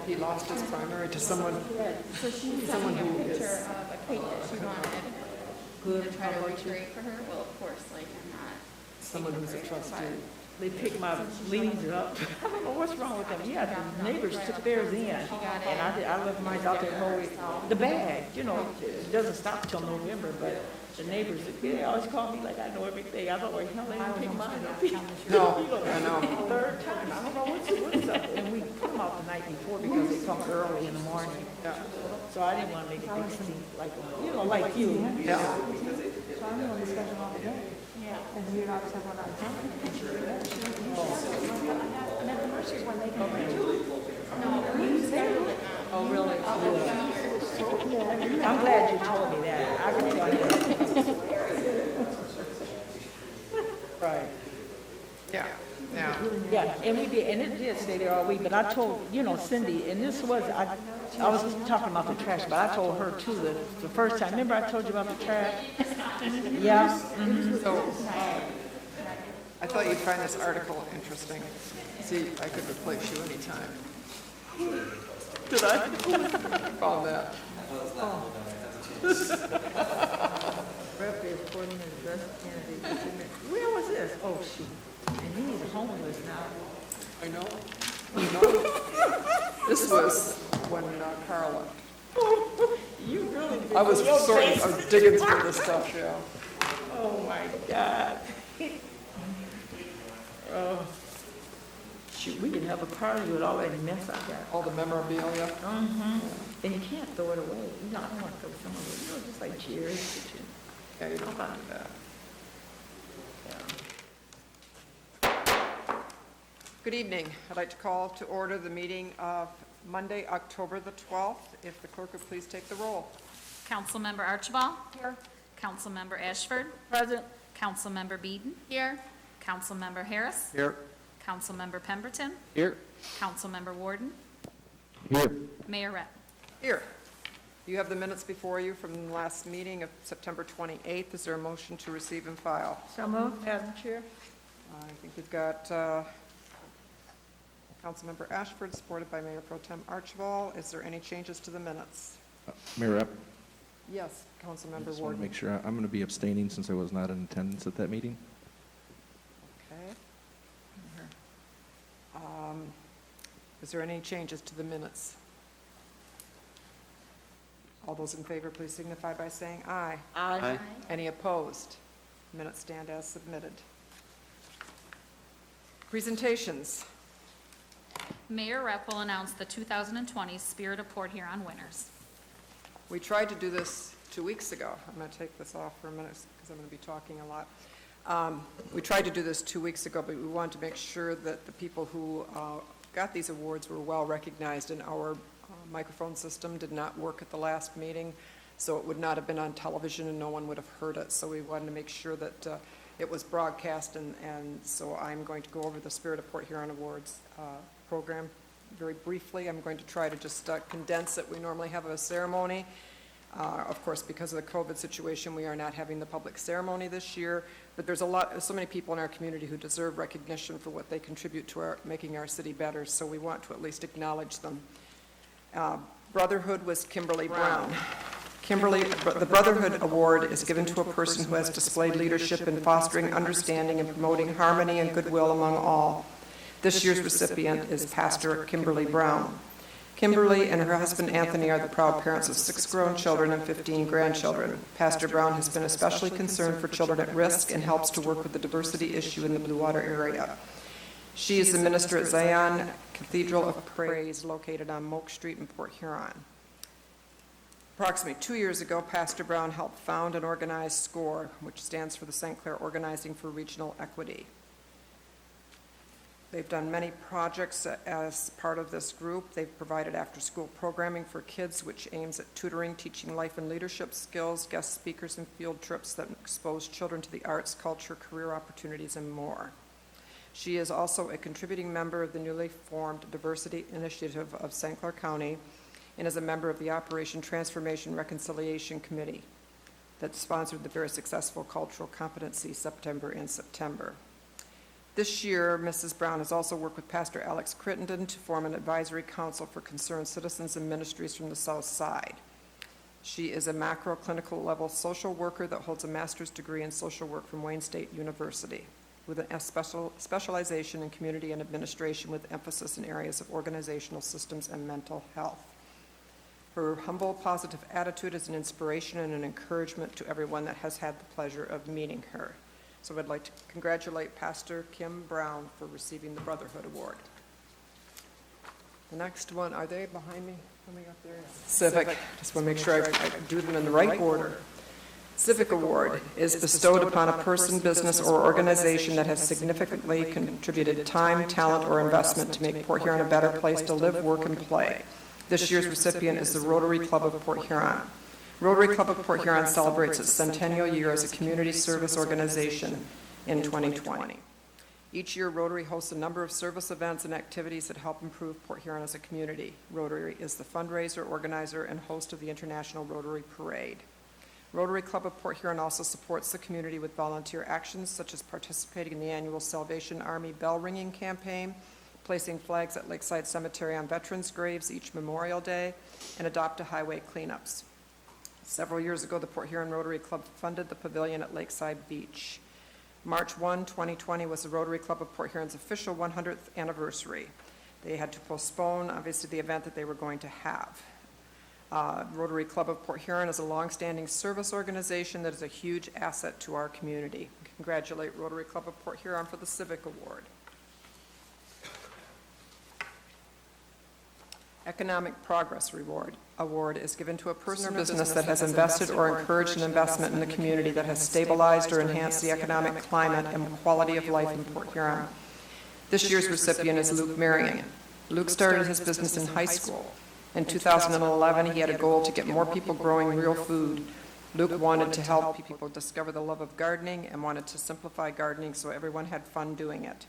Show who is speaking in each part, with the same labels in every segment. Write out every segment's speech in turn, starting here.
Speaker 1: he lost his primary to someone.
Speaker 2: So she sent me a picture of a cake that she wanted to try to recreate for her. Well, of course, like I'm not.
Speaker 1: Someone who's a trustee.
Speaker 3: They picked my leaves up. I don't know what's wrong with them. Yeah, the neighbors took theirs in. And I left mine out there holding the bag. You know, it doesn't stop till November, but the neighbors, they always call me like I know everything. I don't know, hell, they didn't pick mine up.
Speaker 1: No, I know.
Speaker 3: Third time. I don't know what's up. And we put them out the night before because they come early in the morning.
Speaker 1: Yeah.
Speaker 3: So I didn't want to make a big scene like, you know, like you.
Speaker 1: Yeah.
Speaker 4: So I'm on discussion all the day.
Speaker 2: Yeah.
Speaker 4: And you're not someone on time. And at the nursery when they can bring you.
Speaker 2: No, we scheduled it now.
Speaker 3: Oh, really? I'm glad you told me that. I can tell you. Right.
Speaker 1: Yeah. Yeah.
Speaker 3: Yeah, and we did, and it did stay there all week, but I told, you know, Cindy, and this was, I was talking about the trash, but I told her too, the first time, remember I told you about the trash? Yeah.
Speaker 1: So, I thought you'd find this article interesting. See, I could replace you anytime. Did I? Found that.
Speaker 3: Rep is Portland is best candidate. Where was this? Oh, shoot. And he's homeless now.
Speaker 1: I know. I know. This was when Carla.
Speaker 3: You really did.
Speaker 1: I was digging through this stuff, yeah.
Speaker 3: Oh, my God. Oh. Shoot, we could have a party with all that mess I got.
Speaker 1: All the memorabilia.
Speaker 3: Mm-hmm. And you can't throw it away. You know, I don't want to throw some of it. You know, just like cheers.
Speaker 1: Yeah, you don't want to do that. Good evening. I'd like to call to order the meeting of Monday, October the 12th. If the clerk would please take the roll.
Speaker 5: Councilmember Archibald. Here. Councilmember Ashford.
Speaker 3: Present.
Speaker 5: Councilmember Beeden.
Speaker 2: Here.
Speaker 5: Councilmember Harris.
Speaker 1: Here.
Speaker 5: Councilmember Pemberton.
Speaker 1: Here.
Speaker 5: Councilmember Warden.
Speaker 1: Here.
Speaker 5: Mayor Rep.
Speaker 1: Here. You have the minutes before you from the last meeting of September 28th. Is there a motion to receive and file?
Speaker 3: So moved, Madam Chair.
Speaker 1: I think we've got Councilmember Ashford, supported by Mayor Pro Tem Archibald. Is there any changes to the minutes?
Speaker 6: Mayor Rep,
Speaker 1: Yes,
Speaker 6: I
Speaker 1: Councilmember
Speaker 6: just want to
Speaker 1: Warden.
Speaker 6: make sure, I'm going to be abstaining since I was not in attendance at that meeting.
Speaker 1: Okay. Is there any changes to the minutes? All those in favor, please signify by saying aye.
Speaker 3: Aye.
Speaker 1: Any opposed? Minutes stand as submitted. Presentations.
Speaker 5: Mayor Rep will announce the 2020 Spirit of Port Huron winners.
Speaker 1: We tried to do this 2 weeks ago. I'm going to take this off for a minute because I'm going to be talking a lot. We tried to do this 2 weeks ago, but we wanted to make sure that the people who got these awards were well recognized, and our microphone system did not work at the last meeting, so it would not have been on television and no one would have heard it. So we wanted to make sure that it was broadcast, and so I'm going to go over the Spirit of Port Huron Awards program very briefly. I'm going to try to just condense it. We normally have a ceremony. Of course, because of the COVID situation, we are not having the public ceremony this year, but there's so many people in our community who deserve recognition for what they contribute to making our city better, so we want to at least acknowledge them. Brotherhood was Kimberly Brown. Kimberly, the Brotherhood Award is given to a person who has displayed leadership in fostering understanding and promoting harmony and goodwill among all. This year's recipient is Pastor Kimberly Brown. Kimberly and her husband Anthony are the proud parents of 6 grown children and 15 grandchildren. Pastor Brown has been especially concerned for children at risk and helps to work with the diversity issue in the Blue Water area. She is the minister at Zion Cathedral of Praise, located on Moak Street in Port Huron. Approximately 2 years ago, Pastor Brown helped found and organize SCORE, which stands for the St. Clair Organizing for Regional Equity. They've done many projects as part of this group. They've provided after-school programming for kids, which aims at tutoring, teaching life and leadership skills, guest speakers, and field trips that expose children to the arts, culture, career opportunities, and more. She is also a contributing member of the newly formed Diversity Initiative of St. Clair County and is a member of the Operation Transformation Reconciliation Committee that sponsored the very successful Cultural Competency September in September. This year, Mrs. Brown has also worked with Pastor Alex Crittenden to form an advisory council for concerned citizens and ministries from the South Side. She is a macro-clinical level social worker that holds a master's degree in social work from Wayne State University, with a specialization in community and administration with emphasis in areas of organizational systems and mental health. Her humble, positive attitude is an inspiration and an encouragement to everyone that has had the pleasure of meeting her. So I'd like to congratulate Pastor Kim Brown for receiving the Brotherhood Award. The next one, are they behind me? Coming up there? Civic. Just want to make sure I do them in the right order. Civic Award is bestowed upon a person, business, or organization that has significantly contributed time, talent, or investment to make Port Huron a better place to live, work, and play. This year's recipient is the Rotary Club of Port Huron. Rotary Club of Port Huron celebrates its centennial year as a community service organization in 2020. Each year, Rotary hosts a number of service events and activities that help improve Port Huron as a community. Rotary is the fundraiser, organizer, and host of the International Rotary Parade. Rotary Club of Port Huron also supports the community with volunteer actions such as participating in the annual Salvation Army bell ringing campaign, placing flags at Lakeside Cemetery on veterans' graves each Memorial Day, and adopt a highway cleanups. Several years ago, the Port Huron Rotary Club funded the pavilion at Lakeside Beach. March 1, 2020 was the Rotary Club of Port Huron's official 100th anniversary. They had to postpone, obviously, the event that they were going to have. Rotary Club of Port Huron is a longstanding service organization that is a huge asset to our community. Congratulate Rotary Club of Port Huron for the Civic Award. Economic Progress Award is given to a person or business that has invested or encouraged an investment in the community that has stabilized or enhanced the economic climate and quality of life in Port Huron. This year's recipient is Luke Marion. Luke started his business in high school. In 2011, he had a goal to get more people growing real food. Luke wanted to help people discover the love of gardening and wanted to simplify gardening so everyone had fun doing it.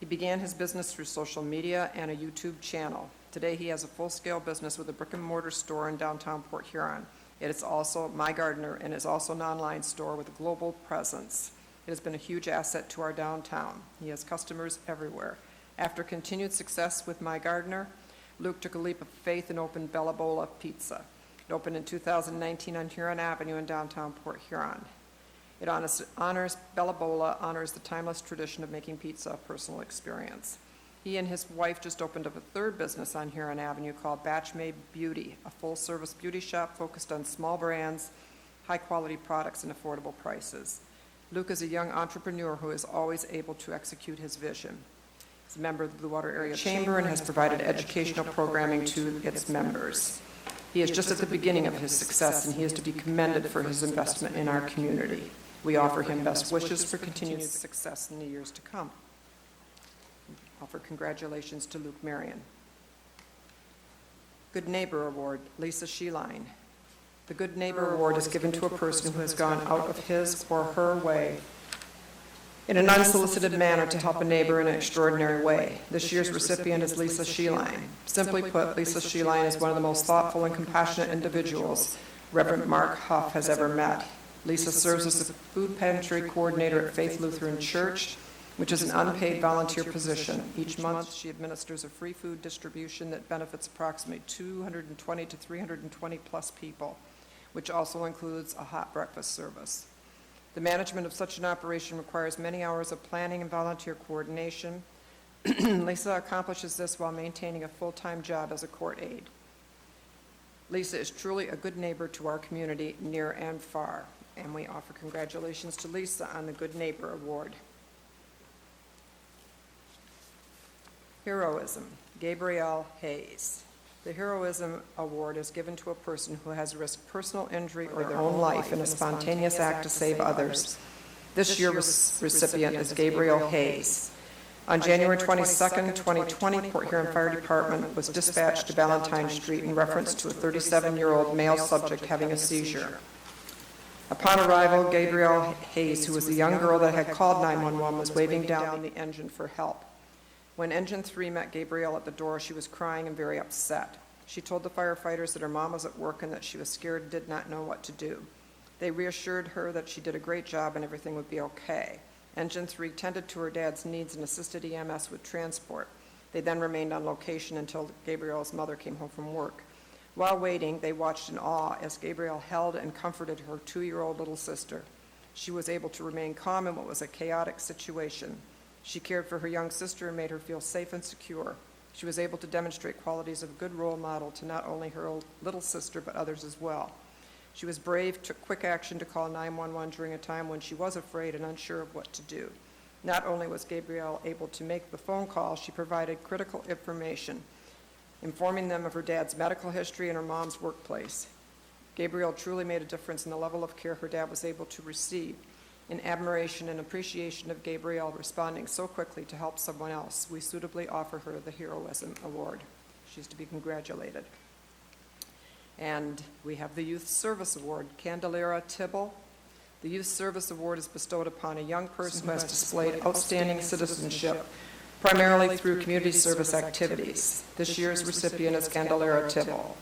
Speaker 1: He began his business through social media and a YouTube channel. Today, he has a full-scale business with a brick-and-mortar store in downtown Port Huron. It is also My Gardener and is also an online store with a global presence. It has been a huge asset to our downtown. He has customers everywhere. After continued success with My Gardener, Luke took a leap of faith and opened Bella Bola Pizza. It opened in 2019 on Huron Avenue in downtown Port Huron. Bella Bola honors the timeless tradition of making pizza a personal experience. He and his wife just opened up a third business on Huron Avenue called Batch Made Beauty, a full-service beauty shop focused on small brands, high-quality products, and affordable prices. Luke is a young entrepreneur who is always able to execute his vision. He's a member of the Blue Water Area Chamber and has provided educational programming to its members. He is just at the beginning of his success, and he is to be commended for his investment in our community. We offer him best wishes for continued success in the years to come. Offer congratulations to Luke Marion. Good Neighbor Award, Lisa Sheline. The Good Neighbor Award is given to a person who has gone out of his or her way in an unsolicited manner to help a neighbor in an extraordinary way. This year's recipient is Lisa Sheline. Simply put, Lisa Sheline is one of the most thoughtful and compassionate individuals Reverend Mark Huff has ever met. Lisa serves as the food pantry coordinator at Faith Lutheran Church, which is an unpaid volunteer position. Each month, she administers a free food distribution that benefits approximately 220 to 320 plus people, which also includes a hot breakfast service. The management of such an operation requires many hours of planning and volunteer coordination. Lisa accomplishes this while maintaining a full-time job as a court aide. Lisa is truly a good neighbor to our community, near and far, and we offer congratulations to Lisa on the Good Neighbor Award. Heroism, Gabrielle Hayes. The Heroism Award is given to a person who has risked personal injury or their own life in a spontaneous act to save others. This year's recipient is Gabrielle Hayes. On January 22, 2020, Port Huron Fire Department was dispatched to Valentine Street in reference to a 37-year-old male subject having a seizure. Upon arrival, Gabrielle Hayes, who was the young girl that had called 911, was waving down the engine for help. When Engine 3 met Gabrielle at the door, she was crying and very upset. She told the firefighters that her mom was at work and that she was scared and did not know what to do. They reassured her that she did a great job and everything would be okay. Engine 3 tended to her dad's needs and assisted EMS with transport. They then remained on location until Gabrielle's mother came home from work. While waiting, they watched in awe as Gabrielle held and comforted her 2-year-old little sister. She was able to remain calm in what was a chaotic situation. She cared for her young sister and made her feel safe and secure. She was able to demonstrate qualities of a good role model to not only her little sister, but others as well. She was brave, took quick action to call 911 during a time when she was afraid and unsure of what to do. Not only was Gabrielle able to make the phone call, she provided critical information, informing them of her dad's medical history and her mom's workplace. Gabrielle truly made a difference in the level of care her dad was able to receive. In admiration and appreciation of Gabrielle responding so quickly to help someone else, we suitably offer her the Heroism Award. She's to be congratulated. And we have the Youth Service Award, Candelaria Tibble. The Youth Service Award is bestowed upon a young person who has displayed outstanding citizenship, primarily through community service activities. This year's recipient is Candelaria Tibble.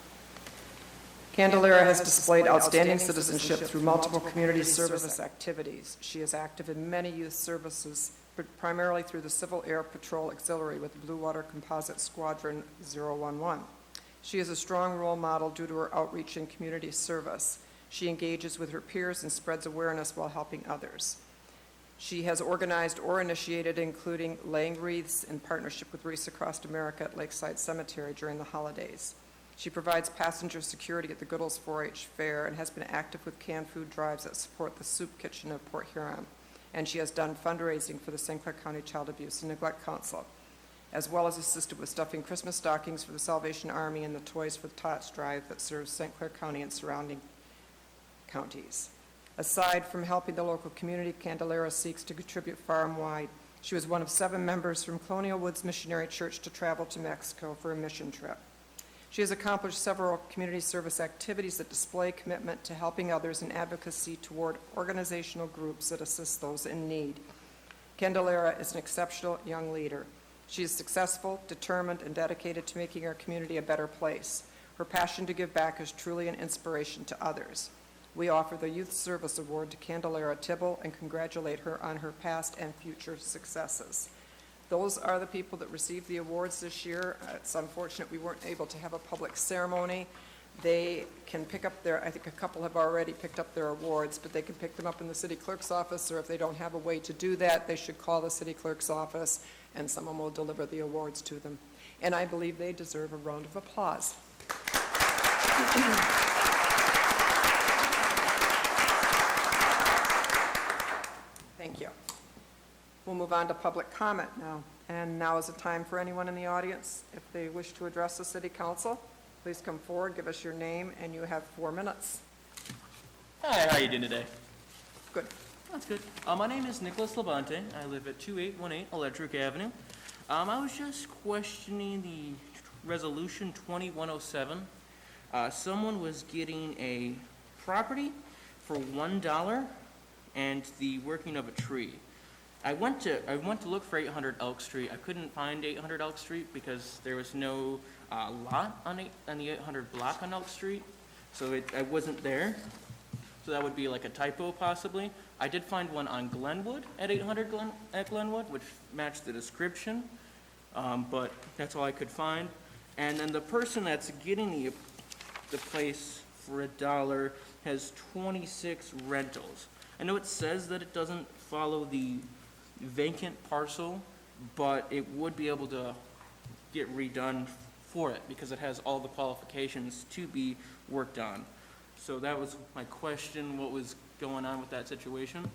Speaker 1: Candelaria has displayed outstanding citizenship through multiple community service activities. She is active in many youth services, but primarily through the Civil Air Patrol Auxiliary with Blue Water Composite Squadron 011. She is a strong role model due to her outreach and community service. She engages with her peers and spreads awareness while helping others. She has organized or initiated, including laying wreaths in partnership with Wreaths Across America at Lakeside Cemetery during the holidays. She provides passenger security at the Goodall's 4-H Fair and has been active with canned food drives that support the Soup Kitchen of Port Huron. And she has done fundraising for the St. Clair County Child Abuse and Neglect Council, as well as assisted with stuffing Christmas stockings for the Salvation Army and the Toys for Tots drive that serves St. Clair County and surrounding counties. Aside from helping the local community, Candelaria seeks to contribute far and wide. She was one of 7 members from Colonial Woods Missionary Church to travel to Mexico for a mission trip. She has accomplished several community service activities that display commitment to helping others and advocacy toward organizational groups that assist those in need. Candelaria is an exceptional young leader. She is successful, determined, and dedicated to making our community a better place. Her passion to give back is truly an inspiration to others. We offer the Youth Service Award to Candelaria Tibble and congratulate her on her past and future successes. Those are the people that received the awards this year. It's unfortunate we weren't able to have a public ceremony. They can pick up I think a couple have already picked up their awards, but they can pick them up in the city clerk's office, or if they don't have a way to do that, they should call the city clerk's office and someone will deliver the awards to them. And I believe they deserve a round of applause. Thank you. We'll move on to public comment now. And now is the time for anyone in the audience, if they wish to address the city council, please come forward, give us your name, and you have 4 minutes.
Speaker 7: Hi, how you doing today?
Speaker 1: Good.
Speaker 7: That's good. My name is Nicholas Labonte. I live at 2818 Electric Avenue. I was just questioning the resolution 2107. Someone was getting a property for $1 and the working of a tree. I went to look for 800 Elk Street. I couldn't find 800 Elk Street because there was no lot on the 800 block on Elk Street, so I wasn't there. So that would be like a typo possibly. I did find one on Glenwood at 800 Glenwood, which matched the description, but that's all I could find. And then the person that's getting the place for $1 has 26 rentals. I know it says that it doesn't follow the vacant parcel, but it would be able to get redone for it because it has all the qualifications to be worked on. So that was my question, what was going on with that situation?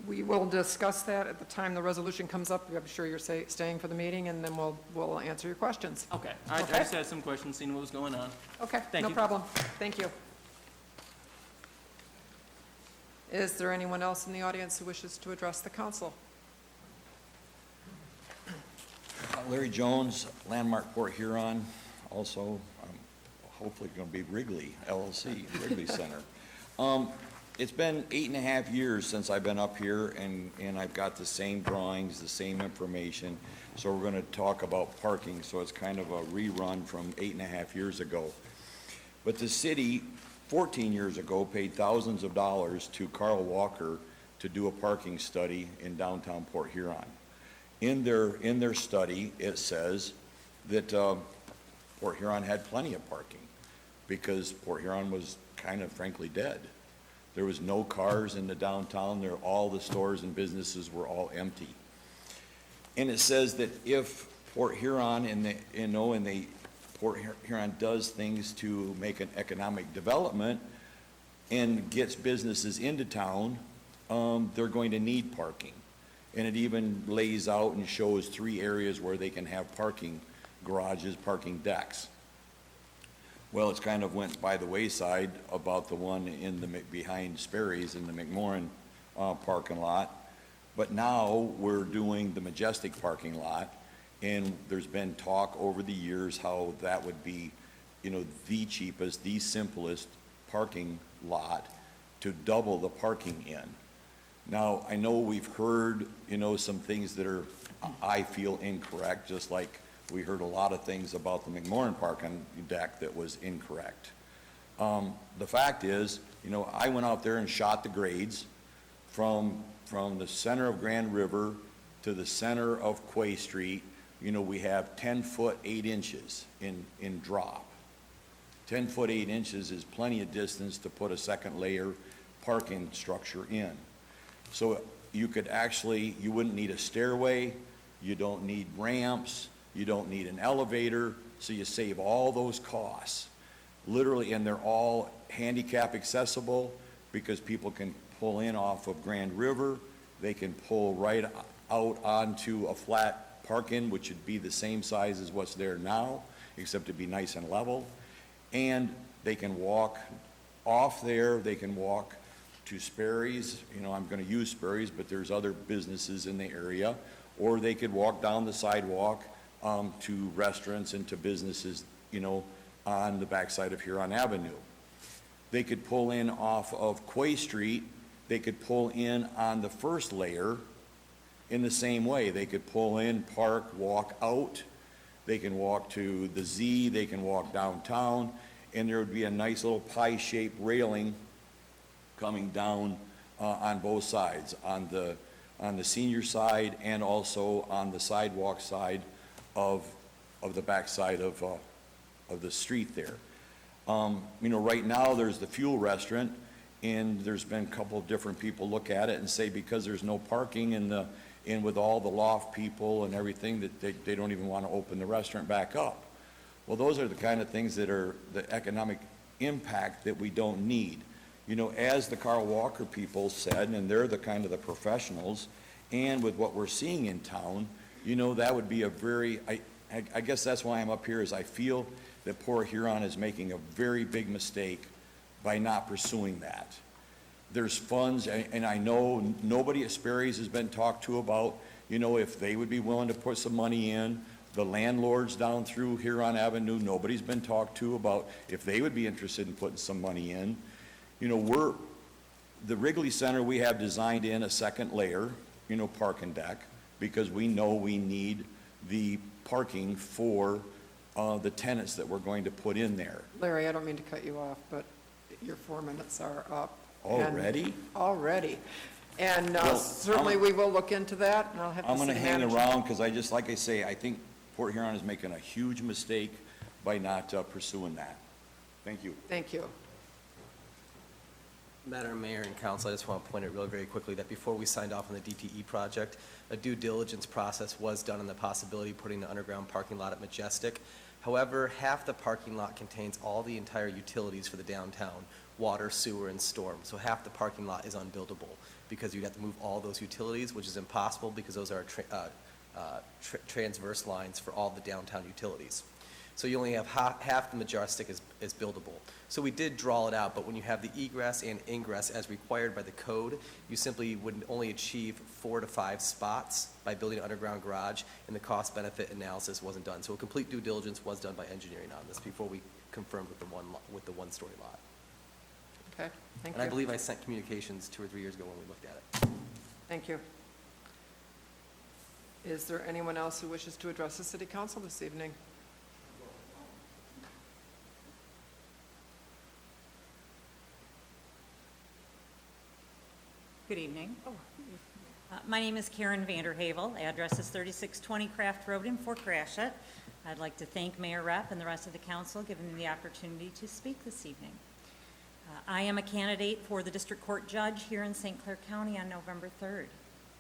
Speaker 1: We will discuss that at the time the resolution comes up. I'm sure you're staying for the meeting, and then we'll answer your questions.
Speaker 7: Okay, I
Speaker 1: Okay.
Speaker 7: just had some questions, seeing what was going on.
Speaker 1: Okay,
Speaker 7: Thank
Speaker 1: no
Speaker 7: you.
Speaker 1: problem. Thank you. Is there anyone else in the audience who wishes to address the council?
Speaker 8: Larry Jones, Landmark Port Huron, also hopefully going to be Wrigley LLC, Wrigley Center. It's been 8.5 years since I've been up here, and I've got the same drawings, the same information. So we're going to talk about parking, so it's kind of a rerun from 8.5 years ago. But the city, 14 years ago, paid thousands of dollars to Carl Walker to do a parking study in downtown Port Huron. In their study, it says that Port Huron had plenty of parking because Port Huron was kind of frankly dead. There was no cars in the downtown. All the stores and businesses were all empty. And it says that if Port Huron Port Huron does things to make an economic development and gets businesses into town, they're going to need parking. And it even lays out and shows 3 areas where they can have parking garages, parking decks. Well, it's kind of went by the wayside about the one behind Sperry's in the McMorran parking lot. But now we're doing the Majestic parking lot, and there's been talk over the years how that would be, the cheapest, the simplest parking lot to double the parking in. Now, I know we've heard, some things that are, I feel, incorrect, just like we heard a lot of things about the McMorran parking deck that was incorrect. The fact is, I went out there and shot the grades from the center of Grand River to the center of Quay Street. We have 10 foot 8 inches in drop. 10 foot 8 inches is plenty of distance to put a second layer parking structure in. So you wouldn't need a stairway, you don't need ramps, you don't need an elevator, so you save all those costs. Literally, and they're all handicap accessible because people can pull in off of Grand River, they can pull right out onto a flat park-in, which would be the same size as what's there now, except it'd be nice and level. And they can walk off there, they can walk to Sperry's, I'm gonna use Sperry's, but there's other businesses in the area, or they could walk down the sidewalk to restaurants and to businesses, on the backside of Huron Avenue. They could pull in off of Quay Street, they could pull in on the first layer in the same way. They could pull in, park, walk out, they can walk to the Z, they can walk downtown, and there would be a nice little pie-shaped railing coming down on both sides, on the senior side and also on the sidewalk side of the backside of the street there. Right now there's the Fuel Restaurant, and there's been a couple of different people look at it and say because there's no parking and with all the loft people and everything that they don't even want to open the restaurant back up. Well, those are the kind of things that are the economic impact that we don't need. As the Carl Walker people said, and they're the kind of the professionals, and with what we're seeing in town, that would be a very, I guess that's why I'm up here, is I feel that Port Huron is making a very big mistake by not pursuing that. There's funds, and I know nobody at Sperry's has been talked to about, if they would be willing to put some money in. The landlords down through Huron Avenue, nobody's been talked to about if they would be interested in putting some money in. The Wrigley Center, we have designed in a second layer, parking deck, because we know we need the parking for the tenants that we're going to put in there.
Speaker 1: Larry, I don't mean to cut you off, but your 4 minutes are up. And-
Speaker 8: Already?
Speaker 1: Already. And
Speaker 8: Well,
Speaker 1: certainly we will look into that, and I'll have the
Speaker 8: I'm gonna
Speaker 1: city
Speaker 8: hang
Speaker 1: manager-
Speaker 8: around, because like I say, I think Port Huron is making a huge mistake by not pursuing that. Thank you.
Speaker 1: Thank you.
Speaker 9: Madam Mayor and Council, I just want to point out real very quickly that before we signed off on the DTE project, a due diligence process was done on the possibility of putting the underground parking lot at Majestic. However, half the parking lot contains all the entire utilities for the downtown, water, sewer, and storm. So half the parking lot is unbuildable because you'd have to move all those utilities, which is impossible because those are transverse lines for all the downtown utilities. So you only have half the Majestic is buildable. So we did draw it out, but when you have the egress and ingress as required by the code, you simply would only achieve 4 to 5 spots by building an underground garage, and the cost-benefit analysis wasn't done. So a complete due diligence was done by engineering on this before we confirmed with the one-story lot.
Speaker 1: Okay, thank you.
Speaker 9: And I believe I sent communications 2 or 3 years ago when we looked at it.
Speaker 1: Thank you. Is there anyone else who wishes to address the city council this evening?
Speaker 10: Good evening. My name is Karen Vanderhavel. Address is 3620 Craft Road in Fort Gratiot. I'd like to thank Mayor Rep and the rest of the council giving me the opportunity to speak this evening. I am a candidate for the District Court Judge here in St. Clair County on November 3rd.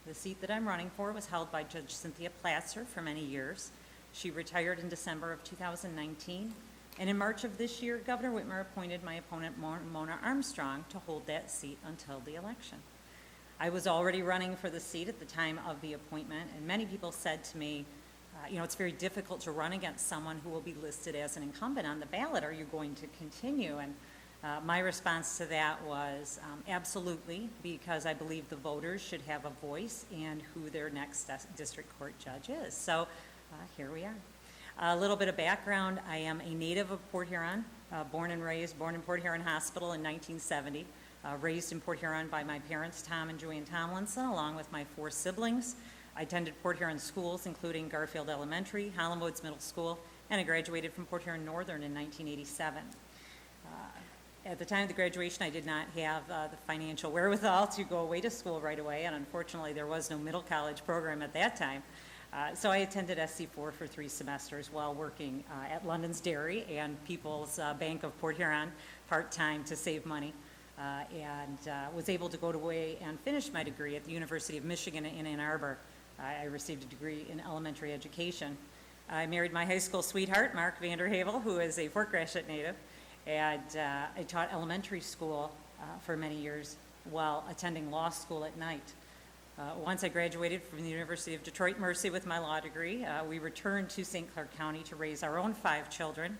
Speaker 10: The seat that I'm running for was held by Judge Cynthia Platzer for many years. She retired in December of 2019, and in March of this year, Governor Whitmer appointed my opponent, Mona Armstrong, to hold that seat until the election. I was already running for the seat at the time of the appointment, and many people said to me, it's very difficult to run against someone who will be listed as an incumbent on the ballot. Are you going to continue? And my response to that was absolutely, because I believe the voters should have a voice in who their next district court judge is. So here we are. A little bit of background. I am a native of Port Huron, born in Port Huron Hospital in 1970, raised in Port Huron by my parents, Tom and Joanne Tomlinson, along with my 4 siblings. I attended Port Huron schools, including Garfield Elementary, Holland Woods Middle School, and I graduated from Port Huron Northern in 1987. At the time of the graduation, I did not have the financial wherewithal to go away to school right away, and unfortunately, there was no middle college program at that time. So I attended SC4 for 3 semesters while working at London's Dairy and People's Bank of Port Huron part-time to save money, and was able to go away and finish my degree at the University of Michigan in Ann Arbor. I received a degree in elementary education. I married my high school sweetheart, Mark Vanderhavel, who is a Fort Gratiot native, and I taught elementary school for many years while attending law school at night. Once I graduated from the University of Detroit Mercy with my law degree, we returned to St. Clair County to raise our own 5 children,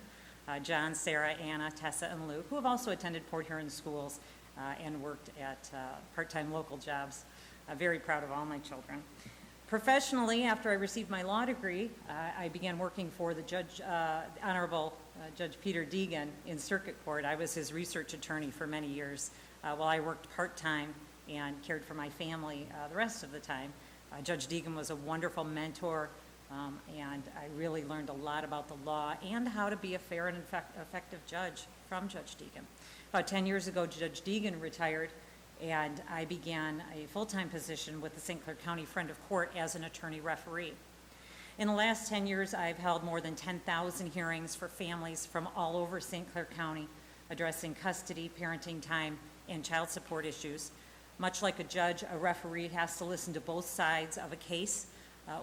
Speaker 10: John, Sarah, Anna, Tessa, and Luke, who have also attended Port Huron schools and worked at part-time local jobs. I'm very proud of all my children. Professionally, after I received my law degree, I began working for the Honorable Judge Peter Deegan in circuit court. I was his research attorney for many years while I worked part-time and cared for my family the rest of the time. Judge Deegan was a wonderful mentor, and I really learned a lot about the law and how to be a fair and effective judge from Judge Deegan. About 10 years ago, Judge Deegan retired, and I began a full-time position with the St. Clair County Friend of Court as an attorney referee. In the last 10 years, I've held more than 10,000 hearings for families from all over St. Clair County, addressing custody, parenting time, and child support issues. Much like a judge, a referee has to listen to both sides of a case,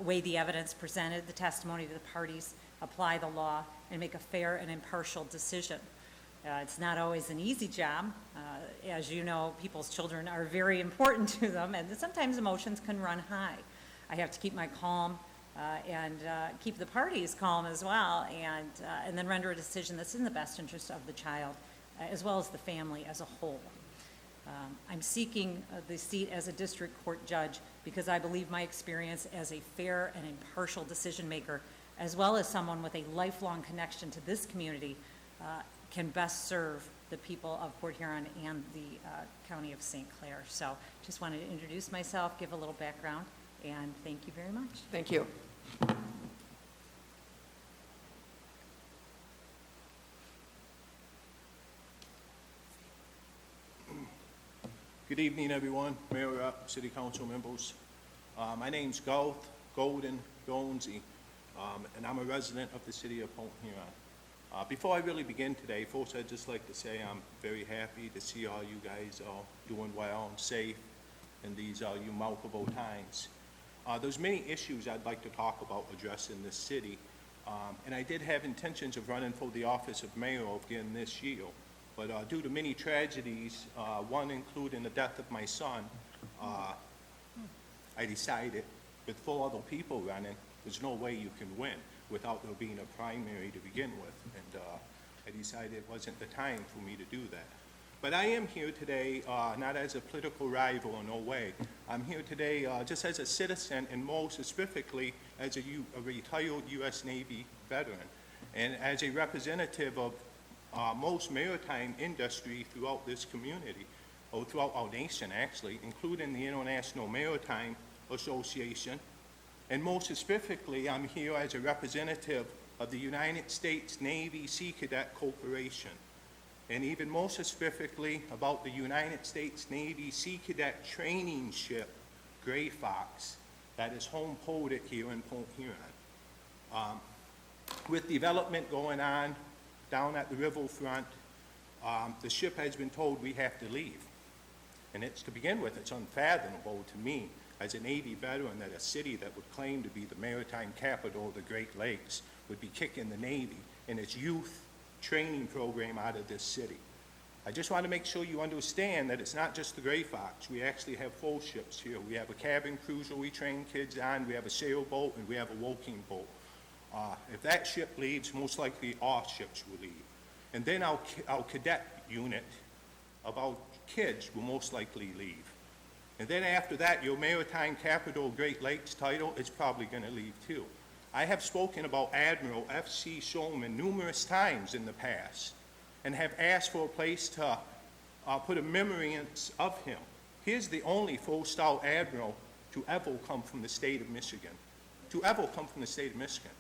Speaker 10: weigh the evidence presented, the testimony of the parties, apply the law, and make a fair and impartial decision. It's not always an easy job. As you know, people's children are very important to them, and sometimes emotions can run high. I have to keep my calm and keep the parties calm as well, and then render a decision that's in the best interest of the child, as well as the family as a whole. I'm seeking the seat as a district court judge because I believe my experience as a fair and impartial decision maker, as well as someone with a lifelong connection to this community, can best serve the people of Port Huron and the county of St. Clair. So just wanted to introduce myself, give a little background, and thank you very much.
Speaker 1: Thank you.
Speaker 11: Good evening, everyone, Mayor, City Council members. My name's Garth Golden Jonesy, and I'm a resident of the city of Port Huron. Before I really begin today, first I'd just like to say I'm very happy to see all you guys are doing well and safe in these remarkable times. There's many issues I'd like to talk about addressing this city, and I did have intentions of running for the office of mayor again this year. But due to many tragedies, one including the death of my son, I decided with 4 other people running, there's no way you can win without there being a primary to begin with. And I decided it wasn't the time for me to do that. But I am here today not as a political rival in no way. I'm here today just as a citizen, and more specifically as a retired U.S. Navy veteran, and as a representative of most maritime industry throughout this community, or throughout our nation actually, including the International Maritime Association. And most specifically, I'm here as a representative of the United States Navy Sea Cadet Corporation. and even more specifically about the United States Navy Sea Cadet training ship, Gray Fox, that is home ported here in Point Huron. With development going on down at the riverfront, the ship has been told we have to leave. And it's, to begin with, it's unfathomable to me as a Navy veteran that a city that would claim to be the maritime capital of the Great Lakes would be kicking the Navy and its youth training program out of this city. I just want to make sure you understand that it's not just the Gray Fox. We actually have full ships here. We have a cabin cruiser we train kids on, we have a sailboat, and we have a working boat. If that ship leaves, most likely all ships will leave. And then our cadet unit of our kids will most likely leave. And then after that, your maritime capital, Great Lakes title, is probably going to leave too. I have spoken about Admiral F.C. Shulman numerous times in the past and have asked for a place to put a memorience of him. He's the only four-star admiral to ever come from the state of Michigan. To ever come from the state of Michigan.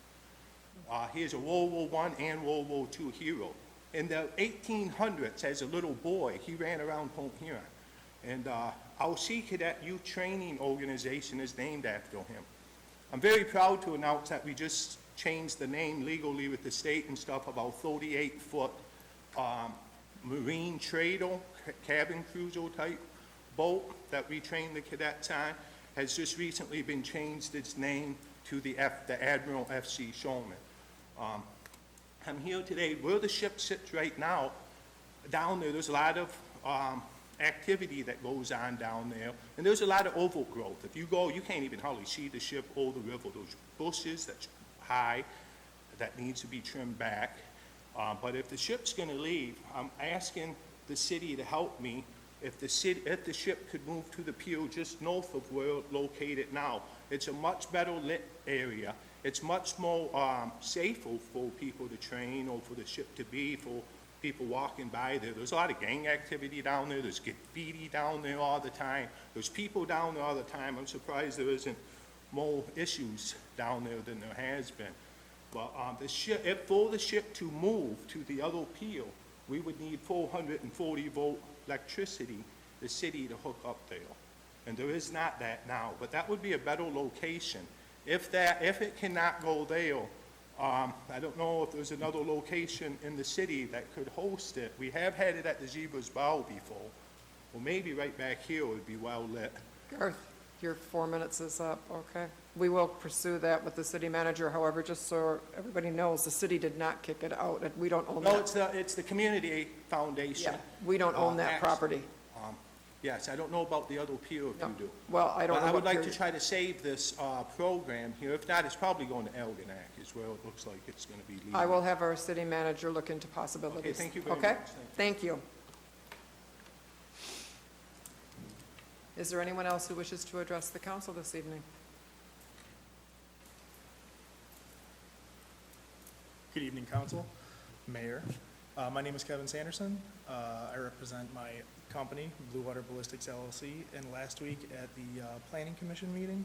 Speaker 11: He is a World War I and World War II hero. In the 1800s, as a little boy, he ran around Point Huron. And our Sea Cadet Youth Training Organization is named after him. I'm very proud to announce that we just changed the name legally with the state and stuff of our 38-foot marine trader, cabin cruiser type boat that we train the cadets on, has just recently been changed its name to the Admiral F.C. Shulman. I'm here today, where the ship sits right now, down there, there's a lot of activity that goes on down there, and there's a lot of overgrowth. If you go, you can't even hardly see the ship or the river. There's bushes that's high that needs to be trimmed back. But if the ship's gonna leave, I'm asking the city to help me. If the ship could move to the pier just north of where it's located now, it's a much better lit area. It's much more safer for people to train or for the ship to be, for people walking by there. There's a lot of gang activity down there. There's graffiti down there all the time. There's people down there all the time. I'm surprised there isn't more issues down there than there has been. But for the ship to move to the other pier, we would need 440-volt electricity, the city to hook up there. And there is not that now, but that would be a better location. If it cannot go there, I don't know if there's another location in the city that could host it. We have had it at the Zebra's Bow before. Well, maybe right back here would be well lit.
Speaker 1: Garth, your 4 minutes is up, okay? We will pursue that with the city manager, however, just so everybody knows, the city did not kick it out, and we don't own that.
Speaker 11: No, it's the community foundation.
Speaker 1: Yeah, we don't own that property.
Speaker 11: Yes, I don't know about the other pier if
Speaker 1: No.
Speaker 11: you do.
Speaker 1: Well, I don't know
Speaker 11: But I would
Speaker 1: what
Speaker 11: like to
Speaker 1: pier-
Speaker 11: try to save this program here. If not, it's probably going to Elginak is where it looks like it's going to be leaving.
Speaker 1: I will have our city manager look into possibilities.
Speaker 11: Okay, thank you very
Speaker 1: Okay?
Speaker 11: much.
Speaker 1: Thank you. Is there anyone else who wishes to address the council this evening?
Speaker 12: Good evening, council, mayor. My name is Kevin Sanderson. I represent my company, Blue Water Ballistics LLC, and last week at the Planning Commission meeting,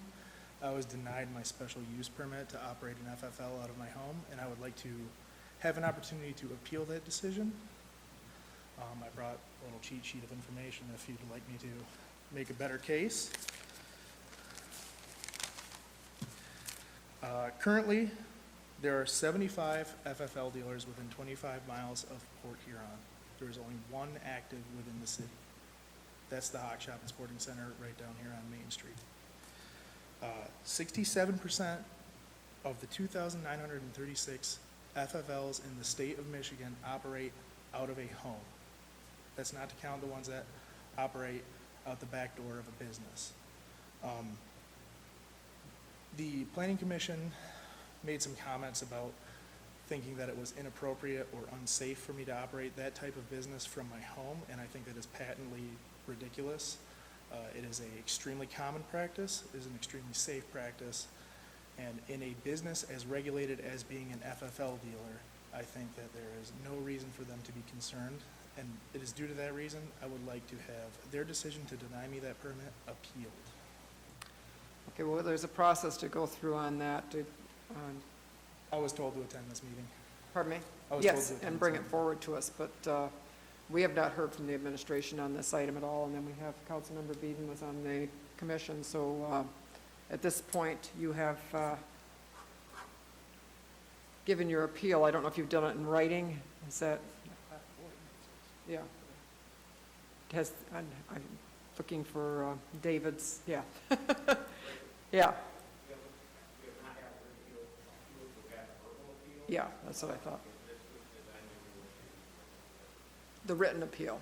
Speaker 12: I was denied my special use permit to operate an FFL out of my home, and I would like to have an opportunity to appeal that decision. I brought a little cheat sheet of information if you'd like me to make a better case. Currently, there are 75 FFL dealers within 25 miles of Port Huron. There is only one active within the city. That's the Hot Shop and Sporting Center right down here on Main Street. 67% of the 2,936 FFLs in the state of Michigan operate out of a home. That's not to count the ones that operate out the back door of a business. The Planning Commission made some comments about thinking that it was inappropriate or unsafe for me to operate that type of business from my home, and I think that is patently ridiculous. It is an extremely common practice, it is an extremely safe practice, and in a business as regulated as being an FFL dealer, I think that there is no reason for them to be concerned, and it is due to that reason I would like to have their decision to deny me that permit appealed.
Speaker 1: Okay, well, there's a process to go through on that.
Speaker 12: I was told to attend this meeting.
Speaker 1: Pardon me?
Speaker 12: I was told
Speaker 1: Yes,
Speaker 12: to attend
Speaker 1: and
Speaker 12: this
Speaker 1: bring it
Speaker 12: meeting.
Speaker 1: forward to us, but We have not heard from the administration on this item at all, and then we have Councilmember Beeden was on the commission, so at this point, you have given your appeal. I don't know if you've done it in writing, is that? Yeah. I'm looking for David's, yeah. Yeah. Yeah, that's what I thought. The written appeal.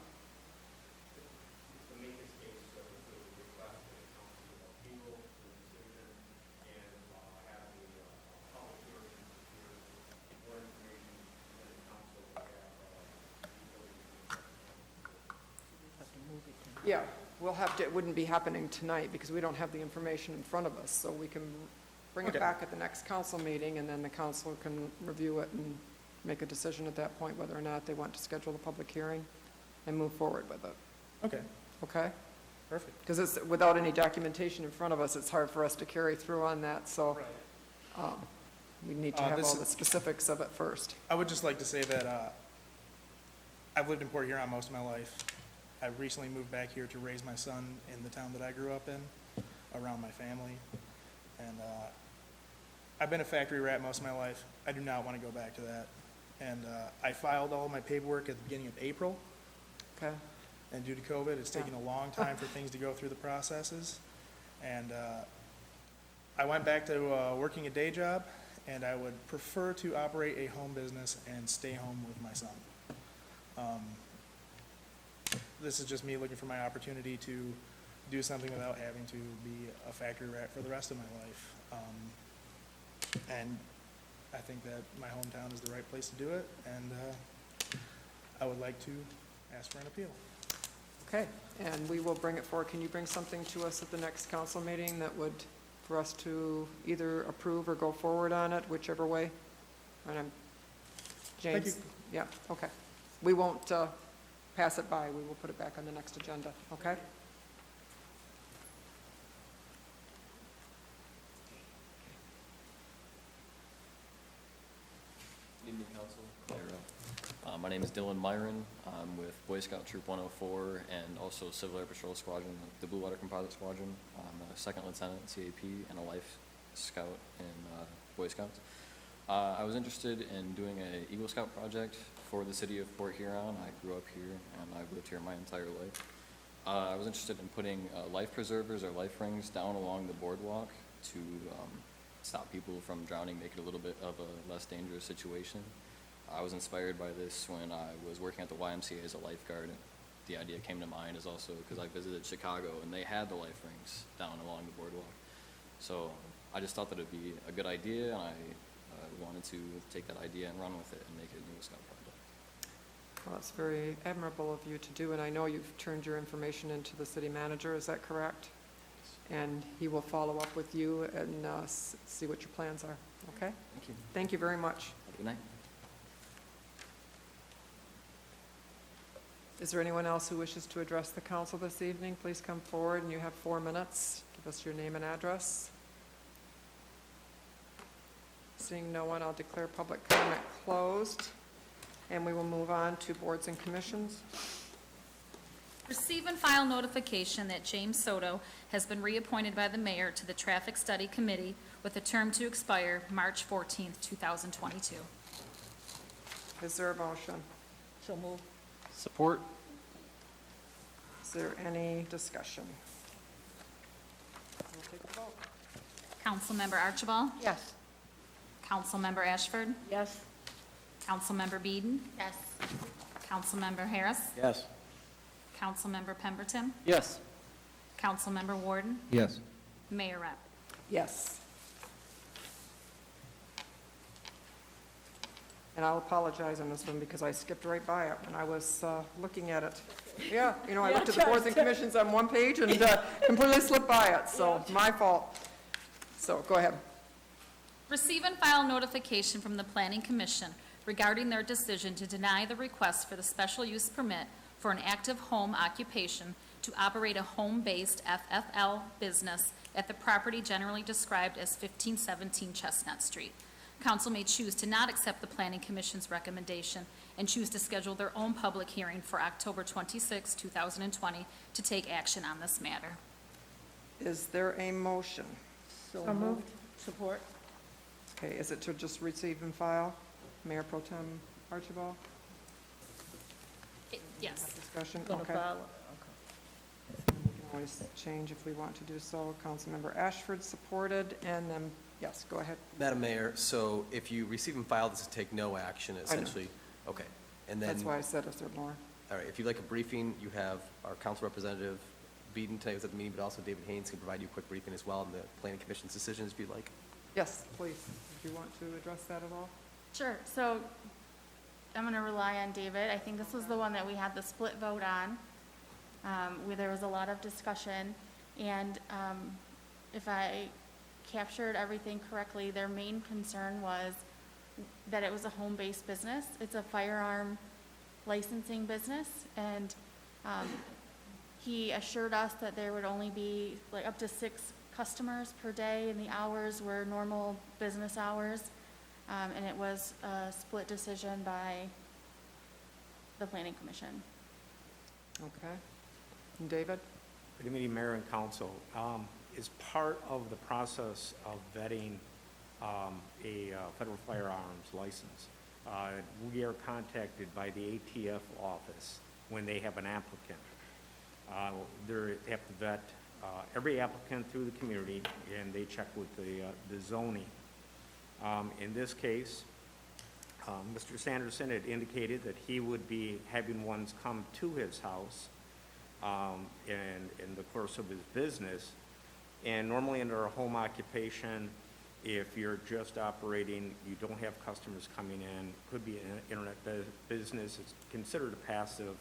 Speaker 1: Yeah, we'll have to, it wouldn't be happening tonight because we don't have the information in front of us, so we can bring it
Speaker 12: Okay.
Speaker 1: back at the next council meeting, and then the council can review it and make a decision at that point whether or not they want to schedule the public hearing and move forward with it,
Speaker 12: Okay,
Speaker 1: okay?
Speaker 12: perfect.
Speaker 1: Because it's, without any documentation in front of us, it's hard for us to carry through on that, so we need to have
Speaker 12: This
Speaker 1: all
Speaker 12: is-
Speaker 1: the specifics of it first.
Speaker 12: I would just like to say that I've lived in Port Huron most of my life. I recently moved back here to raise my son in the town that I grew up in, around my family. And I've been a factory rat most of my life. I do not want to go back to that. And I filed all my paperwork at the beginning of April.
Speaker 1: Okay?
Speaker 12: And due to COVID, it's taken a long time for things to go through the processes. And I went back to working a day job, and I would prefer to operate a home business and stay home with my son. This is just me looking for my opportunity to do something without having to be a factory rat for the rest of my life. And I think that my hometown is the right place to do it, and I would like to ask for an appeal.
Speaker 1: Okay, and we will bring it forward. Can you bring something to us at the next council meeting that would, for us to either approve or go forward on it, whichever way? And I'm,
Speaker 12: Thank
Speaker 1: James?
Speaker 12: you.
Speaker 1: Yeah, okay. We won't pass it by. We will put it back on the next agenda, okay?
Speaker 13: Good evening, Council. Mayor. My name is Dylan Myron. I'm with Boy Scout Troop 104 and also Civil Air Patrol Squadron, the Blue Water Composite Squadron. I'm a second lieutenant CAP and a life scout in Boy Scouts. I was interested in doing an Eagle Scout project for the city of Port Huron. I grew up here and I've lived here my entire life. I was interested in putting life preservers or life rings down along the boardwalk to stop people from drowning, make it a little bit of a less dangerous situation. I was inspired by this when I was working at the YMCA as a lifeguard. The idea came to mind is also because I visited Chicago and they had the life rings down along the boardwalk. So I just thought that it'd be a good idea, and I wanted to take that idea and run with it and make it a new Scout project.
Speaker 1: Well, that's very admirable of you to do, and I know you've turned your information into the city manager, is that correct? And he will follow up with you and see what your plans are, okay?
Speaker 13: Thank you.
Speaker 1: Thank you very much.
Speaker 13: Have a good night.
Speaker 1: Is there anyone else who wishes to address the council this evening? Please come forward, and you have 4 minutes. Give us your name and address. Seeing no one, I'll declare public comment closed, and we will move on to boards and commissions.
Speaker 5: Receive and file notification that James Soto has been reappointed by the mayor to the Traffic Study Committee with a term to expire March 14th, 2022.
Speaker 1: Is there a motion?
Speaker 3: So move.
Speaker 13: Support.
Speaker 1: Is there any discussion? We'll take the vote.
Speaker 5: Councilmember Archibald?
Speaker 3: Yes.
Speaker 5: Councilmember Ashford?
Speaker 3: Yes.
Speaker 5: Councilmember Beeden?
Speaker 2: Yes.
Speaker 5: Councilmember Harris?
Speaker 13: Yes.
Speaker 5: Councilmember Pemberton?
Speaker 13: Yes.
Speaker 5: Councilmember Warden?
Speaker 6: Yes.
Speaker 5: Mayor Rep.
Speaker 1: Yes. And I'll apologize on this one because I skipped right by it when I was looking at it. Yeah, you know, I looked at the boards and commissions on one page and completely slipped by it, so my fault. So, go ahead.
Speaker 5: Receive and file notification from the Planning Commission regarding their decision to deny the request for the special use permit for an active home occupation to operate a home-based FFL business at the property generally described as 1517 Chestnut Street. council may choose to not accept the Planning Commission's recommendation and choose to schedule their own public hearing for October 26, 2020, to take action on this matter.
Speaker 1: Is there a motion?
Speaker 3: So moved. Support.
Speaker 1: Okay, is it to just receive and file? Mayor Pro Tem Archibald?
Speaker 5: Yes.
Speaker 1: Discussion?
Speaker 3: Gonna
Speaker 1: Okay.
Speaker 3: file.
Speaker 1: We can always change if we want to do so. Councilmember Ashford supported, and then, yes, go ahead.
Speaker 9: Madam Mayor, so if you receive and file this to take no action, essentially, okay. And then,
Speaker 1: That's why I said, is there more?
Speaker 9: all right, if you'd like a briefing, you have our council representative, Beeden tonight was at the meeting, but also David Haynes can provide you a quick briefing as well on the Planning Commission's decisions if you'd like.
Speaker 1: Yes, please. Do you want to address that at all?
Speaker 2: Sure, so I'm gonna rely on David. I think this was the one that we had the split vote on, where there was a lot of discussion. And if I captured everything correctly, their main concern was that it was a home-based business. It's a firearm licensing business, and he assured us that there would only be like up to 6 customers per day, and the hours were normal business hours. And it was a split decision by the Planning Commission.
Speaker 1: Okay. And David?
Speaker 14: Good evening, Mayor and Council. As part of the process of vetting a federal firearms license, we are contacted by the ATF office when they have an applicant. They have to vet every applicant through the community, and they check with the zoning. In this case, Mr. Sanderson had indicated that he would be having ones come to his house in the course of his business. And normally under a home occupation, if you're just operating, you don't have customers coming in, could be an internet business, it's considered a passive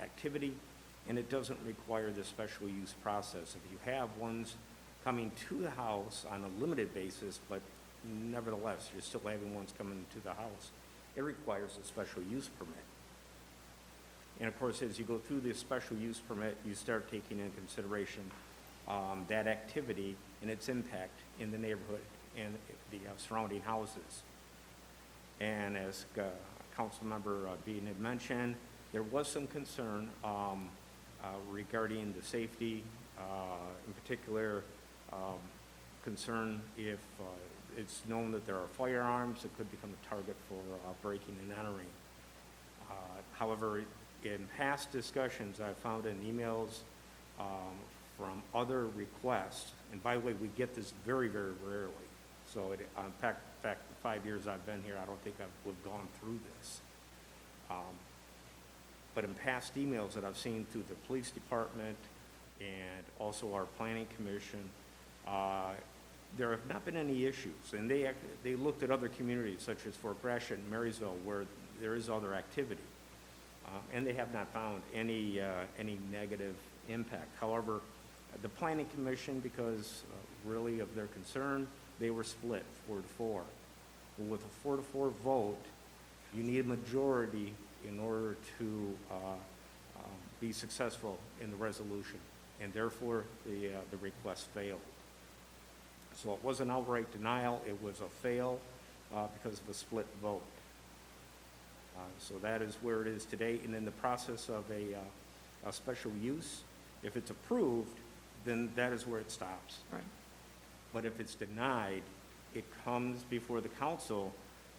Speaker 14: activity, and it doesn't require the special use process. If you have ones coming to the house on a limited basis, but nevertheless, you're still having ones coming to the house, it requires a special use permit. And of course, as you go through this special use permit, you start taking into consideration that activity and its impact in the neighborhood and the surrounding houses. And as Councilmember Beeden had mentioned, there was some concern regarding the safety, in particular, concern if it's known that there are firearms, it could become a target for breaking and entering. However, in past discussions, I've found in emails from other requests, and by the way, we get this very, very rarely. So in fact, the 5 years I've been here, I don't think we've gone through this. But in past emails that I've seen through the police department and also our planning commission, there have not been any issues. And they looked at other communities such as Fort Gratiot and Marysville where there is other activity. And they have not found any negative impact. However, the planning commission, because really of their concern, they were split 4-4. But with a 4-4 vote, you need a majority in order to be successful in the resolution, and therefore the request failed. So it was an outright denial, it was a fail because of a split vote. So that is where it is today, and in the process of a special use, if it's approved, then that is where it stops.
Speaker 1: Right.
Speaker 14: But if it's denied, it comes before the council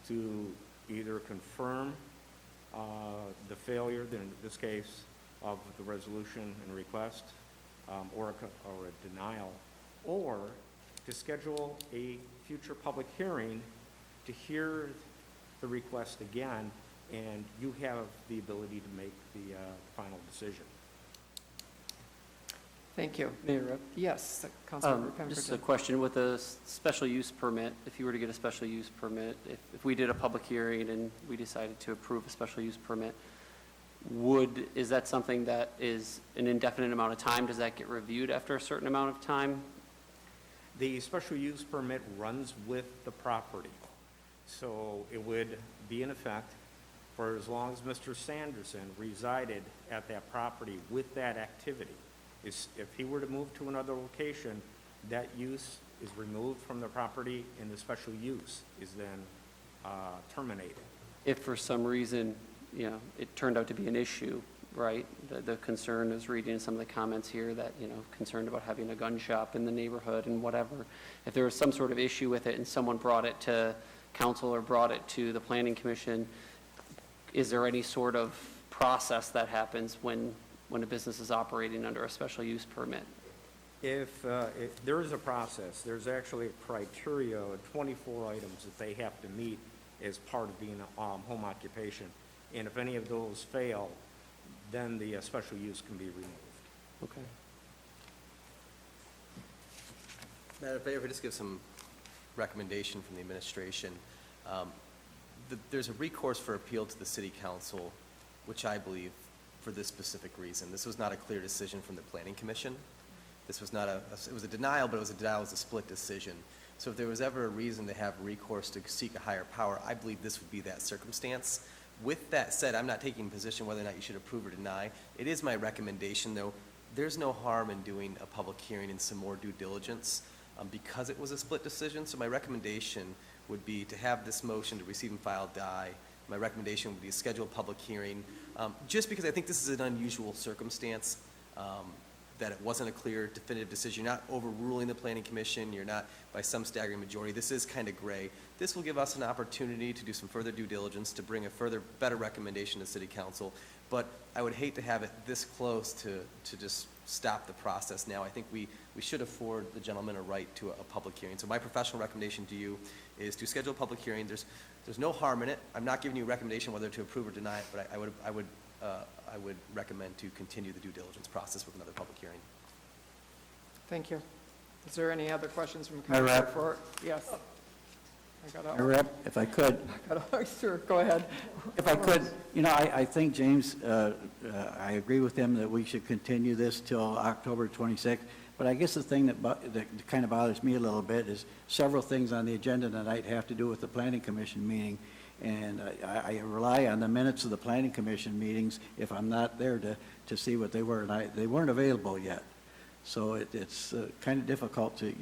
Speaker 14: to either confirm the failure, then in this case, of the resolution and request, or a denial, or to schedule a future public hearing to hear the request again, and you have the ability to make the final decision.
Speaker 1: Thank you.
Speaker 15: Mayor Rep.
Speaker 1: Yes, Councilmember
Speaker 15: Just a
Speaker 1: Pemberton.
Speaker 15: question with a special use permit, if you were to get a special use permit, if we did a public hearing and we decided to approve a special use permit, is that something that is an indefinite amount of time? Does that get reviewed after a certain amount of time?
Speaker 14: The special use permit runs with the property, so it would be in effect for as long as Mr. Sanderson resided at that property with that activity. If he were to move to another location, that use is removed from the property and the special use is then terminated.
Speaker 15: If for some reason, you know, it turned out to be an issue, right? The concern is reading some of the comments here that, you know, concerned about having a gun shop in the neighborhood and whatever. If there was some sort of issue with it and someone brought it to council or brought it to the planning commission, is there any sort of process that happens when a business is operating under a special use permit?
Speaker 14: If there is a process, there's actually a criteria, 24 items that they have to meet as part of being a home occupation. And if any of those fail, then the special use can be removed.
Speaker 15: Okay.
Speaker 9: Madam Mayor, if I just give some recommendation from the administration. There's a recourse for appeal to the city council, which I believe for this specific reason. This was not a clear decision from the planning commission. This was not it was a denial, but it was a denial as a split decision. So if there was ever a reason to have recourse to seek a higher power, I believe this would be that circumstance. With that said, I'm not taking a position whether or not you should approve or deny. It is my recommendation, though. There's no harm in doing a public hearing and some more due diligence because it was a split decision. So my recommendation would be to have this motion to receive and file die. My recommendation would be to schedule a public hearing, just because I think this is an unusual circumstance, that it wasn't a clear, definitive decision. You're not overruling the planning commission. You're not by some staggering majority. This is kind of gray. This will give us an opportunity to do some further due diligence, to bring a better recommendation to city council. But I would hate to have it this close to just stop the process now. I think we should afford the gentleman a right to a public hearing. So my professional recommendation to you is to schedule a public hearing. There's no harm in it. I'm not giving you a recommendation whether to approve or deny it, but I would recommend to continue the due diligence process with another public hearing.
Speaker 1: Thank you. Is there any other questions from
Speaker 16: Mayor
Speaker 1: council?
Speaker 16: Rapp.
Speaker 1: Yes.
Speaker 16: Mayor Rep, if I could,
Speaker 1: Sure, go ahead.
Speaker 16: if I could, you know, I think, James, I agree with him that we should continue this till October 26th, but I guess the thing that kind of bothers me a little bit is several things on the agenda tonight have to do with the planning commission meeting, and I rely on the minutes of the planning commission meetings if I'm not there to see what they were, and they weren't available yet. So it's kind of difficult to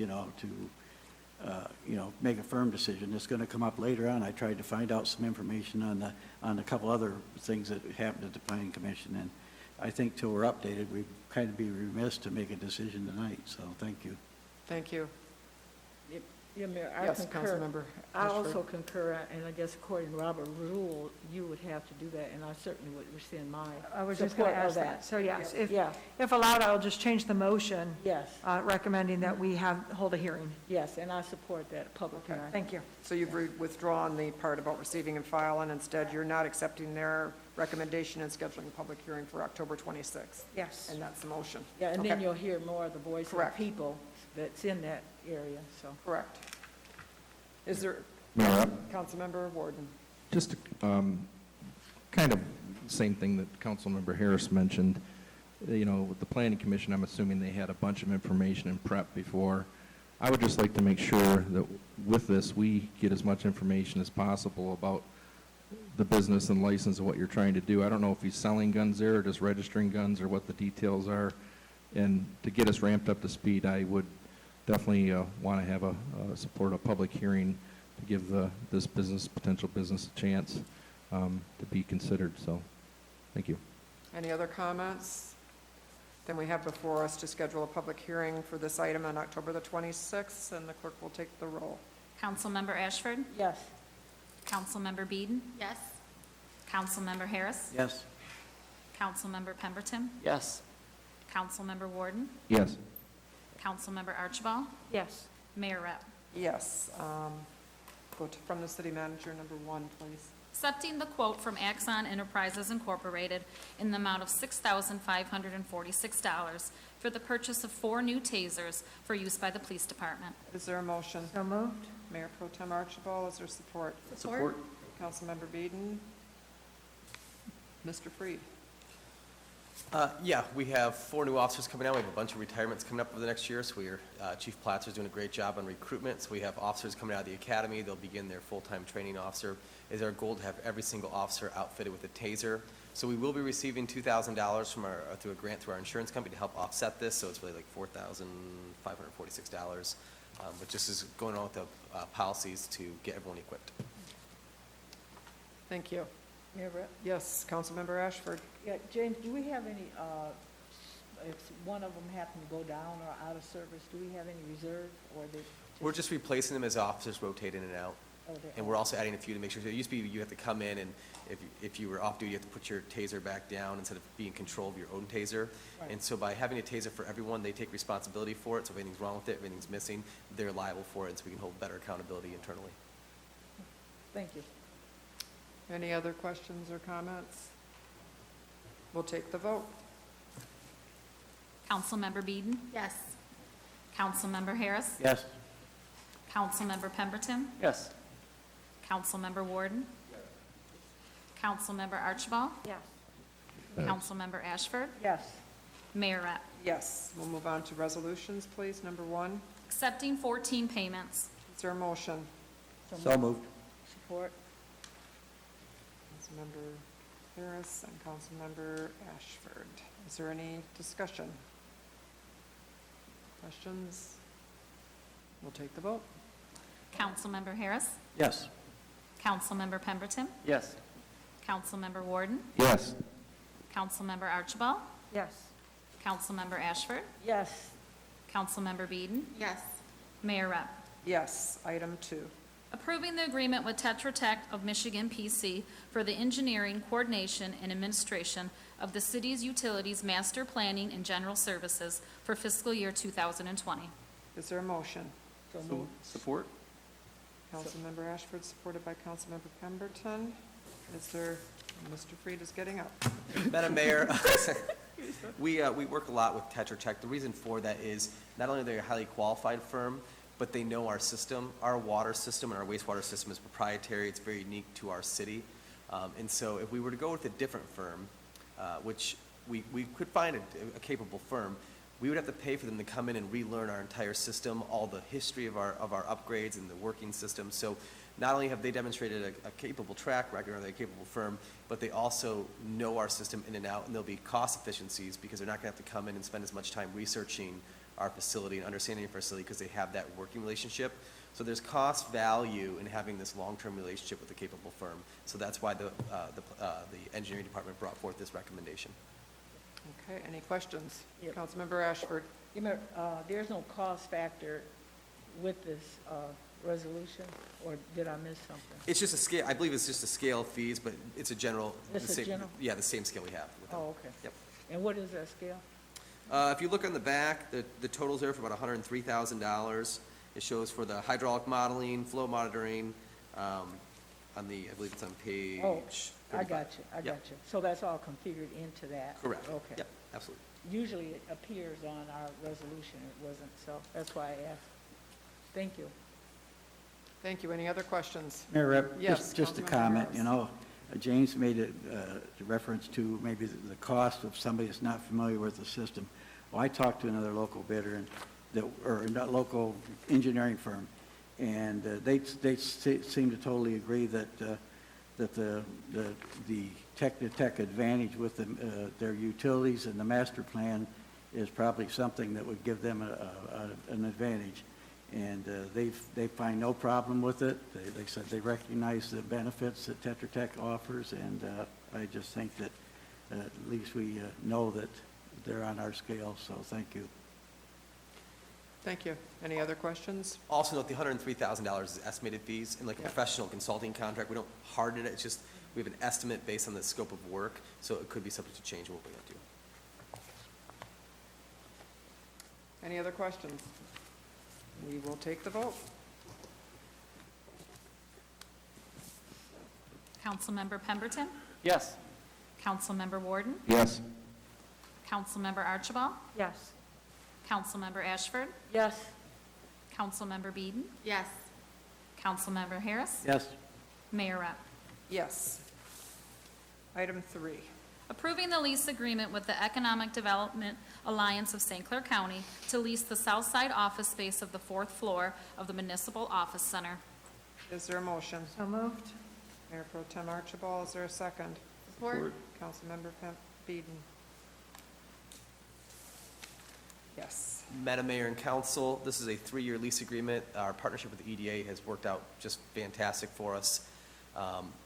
Speaker 16: make a firm decision. It's going to come up later on. I tried to find out some information on a couple other things that happened at the planning commission, and I think till we're updated, we'd kind of be remiss to make a decision tonight, so thank you.
Speaker 1: Thank you.
Speaker 3: Yeah, Mayor, I
Speaker 1: Yes,
Speaker 3: concur.
Speaker 1: Councilmember
Speaker 3: I
Speaker 1: Ashford.
Speaker 3: also concur, and I guess according to Robert rule, you would have to do that, and I certainly would rescind my
Speaker 4: I was just going
Speaker 3: support
Speaker 4: to
Speaker 3: of
Speaker 4: ask that. So yes,
Speaker 3: Yeah,
Speaker 4: if allowed, I'll just change the motion,
Speaker 3: yes,
Speaker 4: recommending that we hold a hearing.
Speaker 3: yes, and I support that public hearing.
Speaker 4: Thank you.
Speaker 1: So you've withdrawn the part about receiving and filing. Instead, you're not accepting their recommendation and scheduling a public hearing for October 26th.
Speaker 4: Yes.
Speaker 1: And that's the motion.
Speaker 3: Yeah, and then
Speaker 1: Okay.
Speaker 3: you'll hear more of the voice of the
Speaker 1: Correct.
Speaker 3: people that's in that area, so.
Speaker 1: Correct. Is there,
Speaker 6: Mayor Rapp,
Speaker 1: Councilmember Warden?
Speaker 6: just kind of same thing that Councilmember Harris mentioned. You know, with the planning commission, I'm assuming they had a bunch of information and prep before. I would just like to make sure that with this, we get as much information as possible about the business and license of what you're trying to do. I don't know if he's selling guns there or just registering guns or what the details are. And to get us ramped up to speed, I would definitely want to have support a public hearing to give this potential business a chance to be considered. So, thank you.
Speaker 1: Any other comments? Then we have before us to schedule a public hearing for this item on October the 26th, and the clerk will take the roll.
Speaker 5: Councilmember Ashford?
Speaker 3: Yes.
Speaker 5: Councilmember Beeden?
Speaker 2: Yes.
Speaker 5: Councilmember Harris?
Speaker 16: Yes.
Speaker 5: Councilmember Pemberton?
Speaker 15: Yes.
Speaker 5: Councilmember Warden?
Speaker 6: Yes.
Speaker 5: Councilmember Archibald?
Speaker 4: Yes.
Speaker 5: Mayor Rep.
Speaker 1: Yes. From the city manager, number 1, please.
Speaker 5: Accepting the quote from Axon Enterprises Incorporated in the amount of $6,546 for the purchase of 4 new tasers for use by the police department.
Speaker 1: Is there a motion?
Speaker 4: So moved.
Speaker 1: Mayor Pro Tem Archibald, is there support?
Speaker 15: Support.
Speaker 1: Councilmember Beeden? Mr. Freed?
Speaker 9: Yeah, we have 4 new officers coming out. We have a bunch of retirements coming up over the next year, so Chief Platzer's doing a great job on recruitment. So we have officers coming out of the academy. They'll begin their full-time training officer. It's our goal to have every single officer outfitted with a taser. So we will be receiving $2,000 from through a grant through our insurance company to help offset this, so it's really like $4,546. but just is going on with the policies to get everyone equipped.
Speaker 1: Thank you.
Speaker 3: Mayor Rep?
Speaker 1: Yes, Councilmember Ashford.
Speaker 3: Yeah, James, do we have any, if one of them happened to go down or out of service, do we have any reserve, or they?
Speaker 9: We're just replacing them as officers rotate in and out.
Speaker 3: Oh,
Speaker 9: And we're also adding a few to make sure, it used to be you have to come in and if you were off duty, you have to put your taser back down instead of being in control of your own taser.
Speaker 3: Right.
Speaker 9: And so by having a taser for everyone, they take responsibility for it, so if anything's wrong with it, if anything's missing, they're liable for it, and so we can hold better accountability internally.
Speaker 3: Thank you.
Speaker 1: Any other questions or comments? We'll take the vote.
Speaker 5: Councilmember Beeden?
Speaker 2: Yes.
Speaker 5: Councilmember Harris?
Speaker 16: Yes.
Speaker 5: Councilmember Pemberton?
Speaker 15: Yes.
Speaker 5: Councilmember Warden? Councilmember Archibald?
Speaker 3: Yes.
Speaker 5: Councilmember Ashford?
Speaker 3: Yes.
Speaker 5: Mayor Rep.
Speaker 1: Yes, we'll move on to resolutions, please. Number 1,
Speaker 5: Accepting 14 payments.
Speaker 1: is there a motion?
Speaker 16: So moved.
Speaker 3: Support?
Speaker 1: Councilmember Harris and Councilmember Ashford. Is there any discussion? Questions? We'll take the vote.
Speaker 5: Councilmember Harris?
Speaker 16: Yes.
Speaker 5: Councilmember Pemberton?
Speaker 15: Yes.
Speaker 5: Councilmember Warden?
Speaker 6: Yes.
Speaker 5: Councilmember Archibald?
Speaker 3: Yes.
Speaker 5: Councilmember Ashford?
Speaker 3: Yes.
Speaker 5: Councilmember Beeden?
Speaker 2: Yes.
Speaker 5: Mayor Rep.
Speaker 1: Yes, item 2.
Speaker 5: Approving the agreement with Tetra Tech of Michigan, PC, for the engineering, coordination, and administration of the city's utilities master planning and general services for fiscal year 2020.
Speaker 1: Is there a motion?
Speaker 3: So
Speaker 15: So-
Speaker 3: moved.
Speaker 15: Support?
Speaker 1: Councilmember Ashford, supported by Councilmember Pemberton. Is there, Mr. Freed is getting up.
Speaker 9: Madam Mayor, we work a lot with Tetra Tech. The reason for that is not only are they a highly qualified firm, but they know our system. Our water system and our wastewater system is proprietary. It's very unique to our city. And so if we were to go with a different firm, which we could find a capable firm, we would have to pay for them to come in and relearn our entire system, all the history of our upgrades and the working system. So not only have they demonstrated a capable track record, or they're a capable firm, but they also know our system in and out, and there'll be cost efficiencies because they're not going to have to come in and spend as much time researching our facility and understanding our facility because they have that working relationship. So there's cost value in having this long-term relationship with a capable firm. So that's why the engineering department brought forth this recommendation.
Speaker 1: Okay, any questions?
Speaker 3: Yep.
Speaker 1: Councilmember Ashford.
Speaker 3: You know, there's no cost factor with this resolution, or did I miss something?
Speaker 9: It's just a scale, I believe it's just a scale of fees, but it's a general.
Speaker 3: It's
Speaker 9: the
Speaker 3: a
Speaker 9: same-
Speaker 3: general?
Speaker 9: Yeah, the same scale we have with them.
Speaker 3: Oh, okay.
Speaker 9: Yep.
Speaker 3: And what is that scale?
Speaker 9: If you look on the back, the total's there for about $103,000. It shows for the hydraulic modeling, flow monitoring, on the, I believe it's on page
Speaker 3: Oh,
Speaker 9: 35.
Speaker 3: I got you, I
Speaker 9: Yep.
Speaker 3: got you. So that's all configured into that?
Speaker 9: Correct.
Speaker 3: Okay.
Speaker 9: Yep, absolutely.
Speaker 3: Usually it appears on our resolution, it wasn't, so that's why I asked. Thank you.
Speaker 1: Thank you. Any other questions?
Speaker 16: Mayor Rep,
Speaker 1: Yes,
Speaker 16: just a
Speaker 1: Councilmember
Speaker 16: comment,
Speaker 1: Harris.
Speaker 16: you know, James made a reference to maybe the cost of somebody that's not familiar with the system. Well, I talked to another local bidder, and or not local engineering firm, and they seem to totally agree that the Tech Advantage with their utilities and the master plan is probably something that would give them an advantage. And they find no problem with it. They said they recognize the benefits that Tetra Tech offers, and I just think that at least we know that they're on our scale, so thank you.
Speaker 1: Thank you. Any other questions?
Speaker 9: Also note the $103,000 is estimated fees. In like a professional consulting contract, we don't harden it, it's just, we have an estimate based on the scope of work, so it could be subject to change, we'll bring that to you.
Speaker 1: Any other questions? We will take the vote.
Speaker 5: Councilmember Pemberton?
Speaker 15: Yes.
Speaker 5: Councilmember Warden?
Speaker 6: Yes.
Speaker 5: Councilmember Archibald?
Speaker 3: Yes.
Speaker 5: Councilmember Ashford?
Speaker 3: Yes.
Speaker 5: Councilmember Beeden?
Speaker 2: Yes.
Speaker 5: Councilmember Harris?
Speaker 16: Yes.
Speaker 5: Mayor Rep.
Speaker 1: Yes. Item 3.
Speaker 5: Approving the lease agreement with the Economic Development Alliance of St. Clair County to lease the south side office space of the 4th floor of the Municipal Office Center.
Speaker 1: Is there a motion?
Speaker 4: So moved.
Speaker 1: Mayor Pro Tem Archibald, is there a second?
Speaker 2: Support?
Speaker 1: Councilmember Beeden. Yes.
Speaker 9: Madam Mayor and Council, this is a 3-year lease agreement. Our partnership with the EDA has worked out just fantastic for us.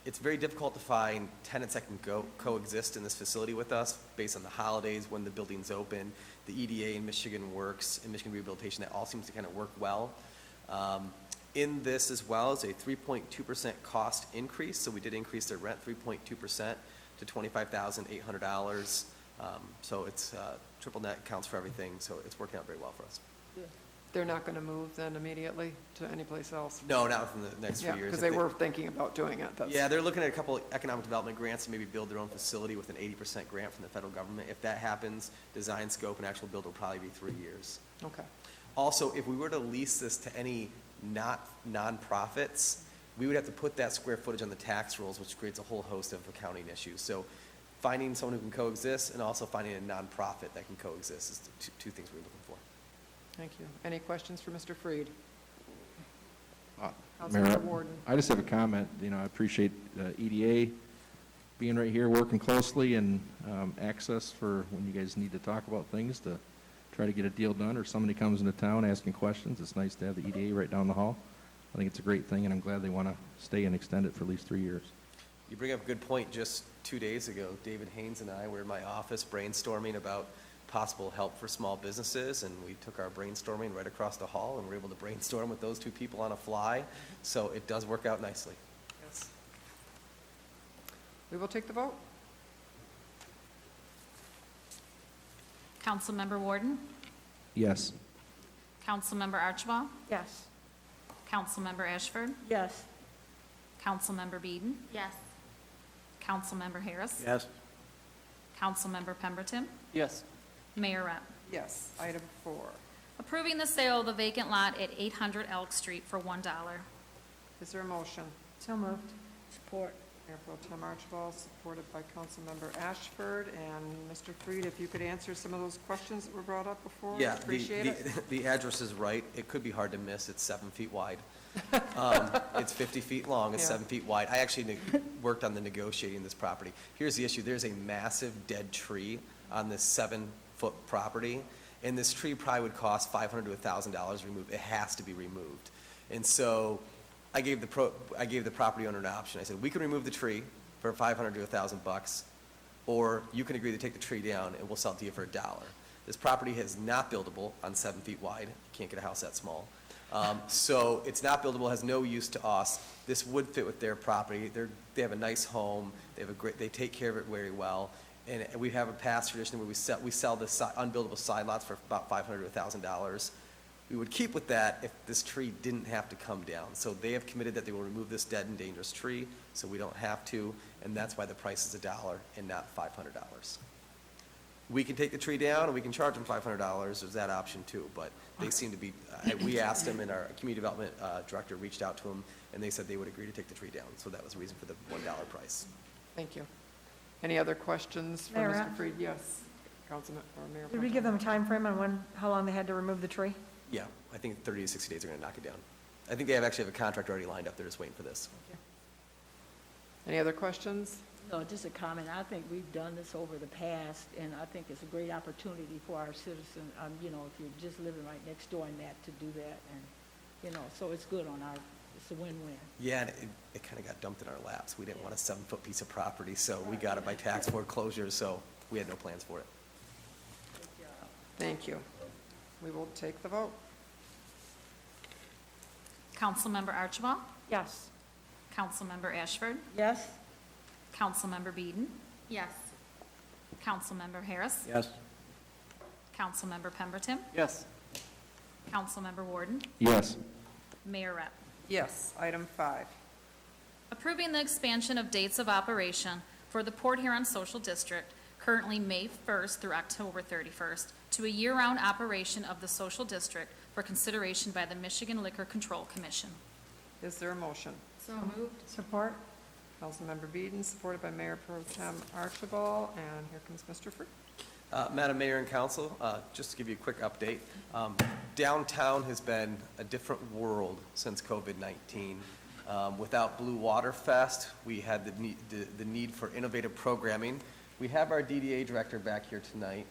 Speaker 9: It's very difficult to find tenants that can coexist in this facility with us based on the holidays, when the building's open. The EDA and Michigan Works and Michigan Rehabilitation, that all seems to kind of work well. In this as well is a 3.2% cost increase, so we did increase their rent 3.2% to $25,800. So it's triple net, counts for everything, so it's working out very well for us.
Speaker 1: They're not going to move then immediately to anyplace else?
Speaker 9: No, not within the next 3
Speaker 1: Yeah,
Speaker 9: years.
Speaker 1: because
Speaker 9: If
Speaker 1: they were thinking about doing it. That's-
Speaker 9: Yeah, they're looking at a couple economic development grants to maybe build their own facility with an 80% grant from the federal government. If that happens, design, scope, and actual build will probably be 3 years.
Speaker 1: Okay.
Speaker 9: Also, if we were to lease this to any nonprofits, we would have to put that square footage on the tax rolls, which creates a whole host of accounting issues. So finding someone who can coexist and also finding a nonprofit that can coexist is the two things we're looking for.
Speaker 1: Thank you. Any questions for Mr. Freed?
Speaker 6: Mayor,
Speaker 1: Councilmember Warden.
Speaker 6: I just have a comment. I appreciate EDA being right here, working closely, and access for when you guys need to talk about things to try to get a deal done, or somebody comes into town asking questions. It's nice to have the EDA right down the hall. I think it's a great thing, and I'm glad they want to stay and extend it for at least 3 years.
Speaker 9: You bring up a good point. Just 2 days ago, David Haynes and I were in my office brainstorming about possible help for small businesses, and we took our brainstorming right across the hall, and were able to brainstorm with those 2 people on a fly. So it does work out nicely.
Speaker 1: Yes. We will take the vote.
Speaker 5: Councilmember Warden,
Speaker 6: Yes.
Speaker 5: Councilmember Archibald,
Speaker 3: Yes.
Speaker 5: Councilmember Ashford,
Speaker 3: Yes.
Speaker 5: Councilmember Beeden,
Speaker 2: Yes.
Speaker 5: Councilmember Harris,
Speaker 16: Yes.
Speaker 5: Councilmember Pemberton,
Speaker 15: Yes.
Speaker 5: Mayor Rep.
Speaker 1: Yes. Item 4.
Speaker 5: Approving the sale of the vacant lot at 800 Elk Street for $1.
Speaker 1: Is there a motion?
Speaker 4: So moved.
Speaker 3: Support.
Speaker 1: Mayor Pro Tem Archibald, supported by Councilmember Ashford. And Mr. Freed, if you could answer some of those questions that were brought up before,
Speaker 9: Yeah,
Speaker 1: appreciate it.
Speaker 9: the address is right. It could be hard to miss. It's 7 feet wide. It's 50 feet long, it's
Speaker 1: Yeah.
Speaker 9: 7 feet wide. I actually worked on the negotiating this property. Here's the issue, there's a massive dead tree on this 7-foot property, and this tree probably would cost $500 to $1,000 removed. It has to be removed. And so I gave the property owner an option. I said, we can remove the tree for $500 to $1,000, or you can agree to take the tree down and we'll sell it to you for $1. This property is not buildable on 7 feet wide. You can't get a house that small. So it's not buildable, has no use to us. This would fit with their property. They have a nice home. They take care of it very well. And we have a past tradition where we sell the unbuildable side lots for about $500 to $1,000. We would keep with that if this tree didn't have to come down. So they have committed that they will remove this dead and dangerous tree, so we don't have to, and that's why the price is $1 and not $500. We can take the tree down, and we can charge them $500, there's that option too, but they seem to be, we asked them, and our community development director reached out to them, and they said they would agree to take the tree down, so that was the reason for the $1 price.
Speaker 1: Thank you. Any other questions for
Speaker 4: Mayor
Speaker 1: Mr.
Speaker 4: Rapp?
Speaker 1: Freed? Yes. Councilman, or Mayor
Speaker 4: Did
Speaker 1: Pro
Speaker 4: we
Speaker 1: Tem.
Speaker 4: give them a time frame on how long they had to remove the tree?
Speaker 9: Yeah, I think 30 to 60 days are gonna knock it down. I think they actually have a contract already lined up, they're just waiting for this.
Speaker 1: Any other questions?
Speaker 3: No, just a comment. I think we've done this over the past, and I think it's a great opportunity for our citizens, if you're just living right next door and that, to do that. And, so it's good it's a win-win.
Speaker 9: Yeah, and it kind of got dumped in our laps. We didn't want a 7-foot piece of property, so we got it by tax foreclosure, so we had no plans for it.
Speaker 1: Thank you. We will take the vote.
Speaker 5: Councilmember Archibald,
Speaker 3: Yes.
Speaker 5: Councilmember Ashford,
Speaker 3: Yes?
Speaker 5: Councilmember Beeden,
Speaker 2: Yes.
Speaker 5: Councilmember Harris,
Speaker 16: Yes.
Speaker 5: Councilmember Pemberton,
Speaker 15: Yes.
Speaker 5: Councilmember Warden,
Speaker 6: Yes.
Speaker 5: Mayor Rep.
Speaker 1: Yes. Item 5.
Speaker 5: Approving the expansion of dates of operation for the Port Huron Social District, currently May 1st through October 31st, to a year-round operation of the social district for consideration by the Michigan Liquor Control Commission.
Speaker 1: Is there a motion?
Speaker 2: So moved.
Speaker 4: Support?
Speaker 1: Councilmember Beeden, supported by Mayor Pro Tem Archibald, and here comes Mr. Freed.
Speaker 9: Madam Mayor and Council, just to give you a quick update, downtown has been a different world since COVID-19. Without Blue Water Fest, we had the need for innovative programming. We have our DDA director back here tonight.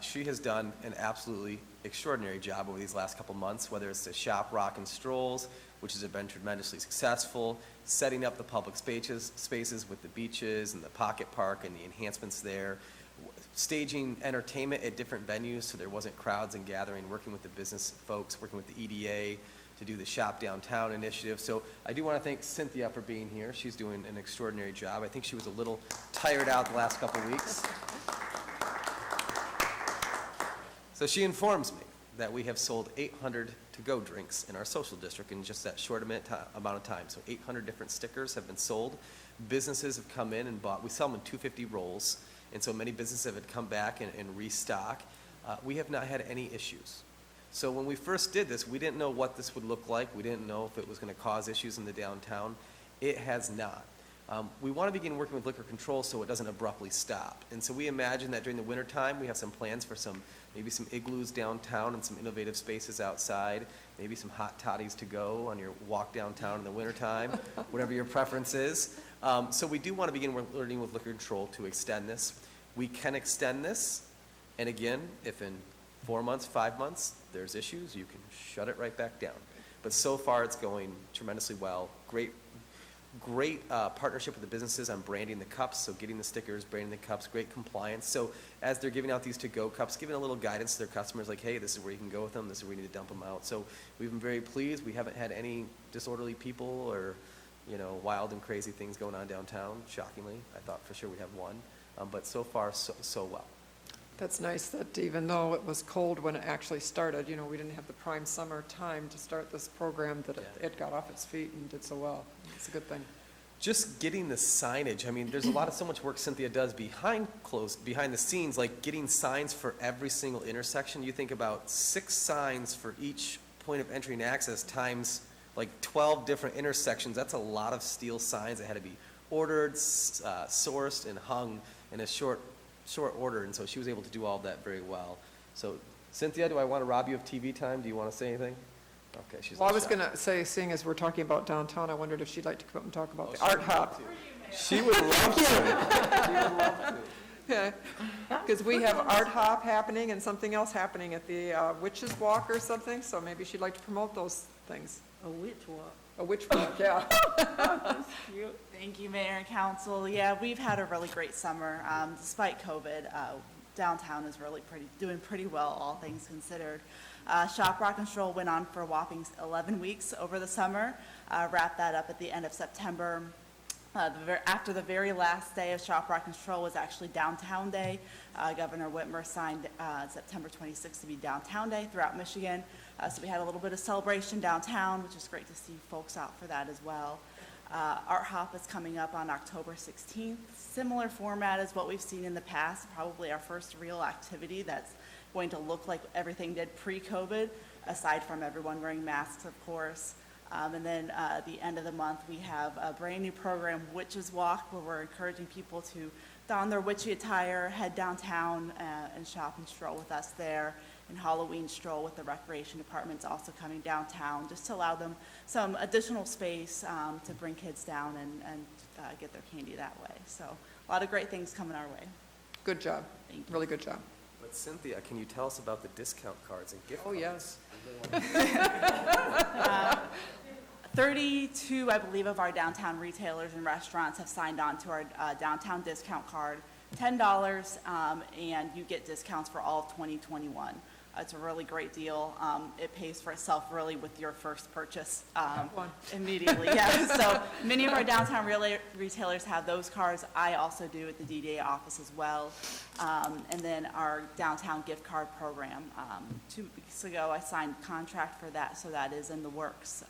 Speaker 9: She has done an absolutely extraordinary job over these last couple months, whether it's the Shop, Rock, and Strolls, which has been tremendously successful, setting up the public spaces with the beaches and the pocket park and the enhancements there, staging entertainment at different venues so there wasn't crowds and gathering, working with the business folks, working with the EDA to do the Shop Downtown initiative. So I do want to thank Cynthia for being here. She's doing an extraordinary job. I think she was a little tired out the last couple weeks. So she informs me that we have sold 800 to-go drinks in our social district in just that short amount of time. So 800 different stickers have been sold. Businesses have come in and bought. We sell them in 250 rolls, and so many businesses have come back and restock. We have not had any issues. So when we first did this, we didn't know what this would look like. We didn't know if it was going to cause issues in the downtown. It has not. We want to begin working with liquor control so it doesn't abruptly stop. And so we imagine that during the wintertime, we have some plans for maybe some igloos downtown and some innovative spaces outside, maybe some hot toddies to go on your walk downtown in the wintertime, whatever your preference is. So we do want to begin learning with liquor control to extend this. We can extend this, and again, if in 4 months, 5 months, there's issues, you can shut it right back down. But so far, it's going tremendously well. Great partnership with the businesses on branding the cups, so getting the stickers, branding the cups, great compliance. So as they're giving out these to-go cups, giving a little guidance to their customers, like, hey, this is where you can go with them, this is where you need to dump them out. So we've been very pleased. We haven't had any disorderly people or, wild and crazy things going on downtown, shockingly. I thought for sure we'd have one, but so far, so well.
Speaker 1: That's nice that even though it was cold when it actually started, we didn't have the prime summer time to start this program, that it got off its feet and did so well. It's a good thing.
Speaker 9: Just getting the signage. I mean, there's so much work Cynthia does behind the scenes, like getting signs for every single intersection. You think about 6 signs for each point of entry and access times like 12 different intersections. That's a lot of steel signs that had to be ordered, sourced, and hung in a short order, and so she was able to do all of that very well. So, Cynthia, do I want to rob you of TV time? Do you want to say anything? Okay, she's.
Speaker 1: Well, I was going to say, seeing as we're talking about downtown, I wondered if she'd like to come up and talk about the art hop.
Speaker 9: She would love to. She would love to.
Speaker 1: Yeah, because we have art hop happening and something else happening at the Witches Walk or something, so maybe she'd like to promote those things.
Speaker 3: A witch walk.
Speaker 1: A witch walk, yeah.
Speaker 17: Thank you, Mayor and Council. Yeah, we've had a really great summer. Despite COVID, downtown is really doing pretty well, all things considered. Shop, Rock, and Stroll went on for a whopping 11 weeks over the summer. Wrapped that up at the end of September. After the very last day of Shop, Rock, and Stroll was actually Downtown Day. Governor Whitmer signed September 26th to be Downtown Day throughout Michigan. So we had a little bit of celebration downtown, which is great to see folks out for that as well. Art Hop is coming up on October 16th. Similar format as what we've seen in the past, probably our first real activity that's going to look like everything did pre-COVID, aside from everyone wearing masks, of course. And then at the end of the month, we have a brand new program, Witches Walk, where we're encouraging people to don their witchy attire, head downtown and shop and stroll with us there. And Halloween stroll with the Recreation Department's also coming downtown, just to allow them some additional space to bring kids down and get their candy that way. So a lot of great things coming our way.
Speaker 1: Good job.
Speaker 17: Thank you.
Speaker 1: Really good job.
Speaker 9: But Cynthia, can you tell us about the discount cards and gift cards?
Speaker 1: Oh, yes.
Speaker 17: 32, I believe, of our downtown retailers and restaurants have signed on to our downtown discount card. $10, and you get discounts for all of 2021. It's a really great deal. It pays for itself really with your first purchase immediately. Yeah. So many of our downtown retailers have those cards. I also do at the DDA office as well. And then our downtown gift card program. 2 weeks ago, I signed a contract for that, so that is in the works.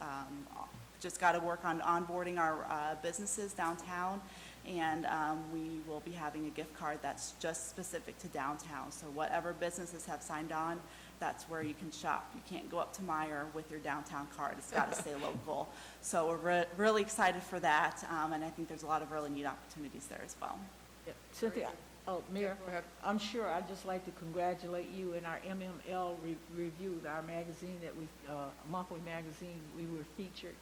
Speaker 17: Just got to work on onboarding our businesses downtown. And we will be having a gift card that's just specific to downtown. So whatever businesses have signed on, that's where you can shop. You can't go up to Meyer with your downtown card. It's got to stay local. So we're really excited for that, and I think there's a lot of really neat opportunities there as well.
Speaker 3: Yeah. Cynthia, Mayor, I'm sure I'd just like to congratulate you in our MML review, our magazine that we, monthly magazine, we were featured,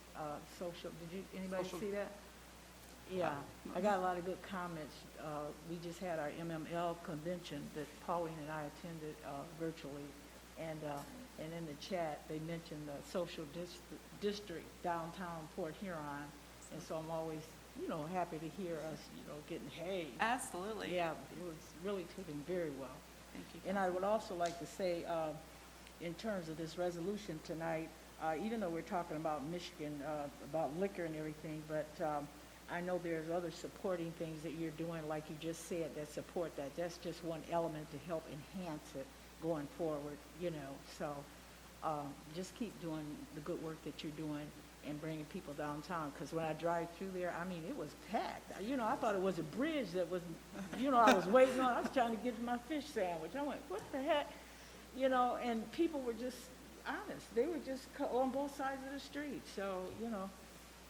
Speaker 3: social. Did anybody see that? Yeah, I got a lot of good comments. We just had our MML convention that Pauline and I attended virtually, and in the chat, they mentioned the social district downtown Port Huron, and so I'm always, happy to hear us, getting hay.
Speaker 17: Absolutely.
Speaker 3: Yeah, it was really taken very well.
Speaker 17: Thank you.
Speaker 3: And I would also like to say, in terms of this resolution tonight, even though we're talking about Michigan, about liquor and everything, but I know there's other supporting things that you're doing, like you just said, that support that. That's just one element to help enhance it going forward, So just keep doing the good work that you're doing and bringing people downtown, because when I drive through there, I mean, it was packed. I thought it was a bridge that was, I was waiting on. I was trying to get my fish sandwich. I went, what the heck? And people were just honest. They were just on both sides of the street. So,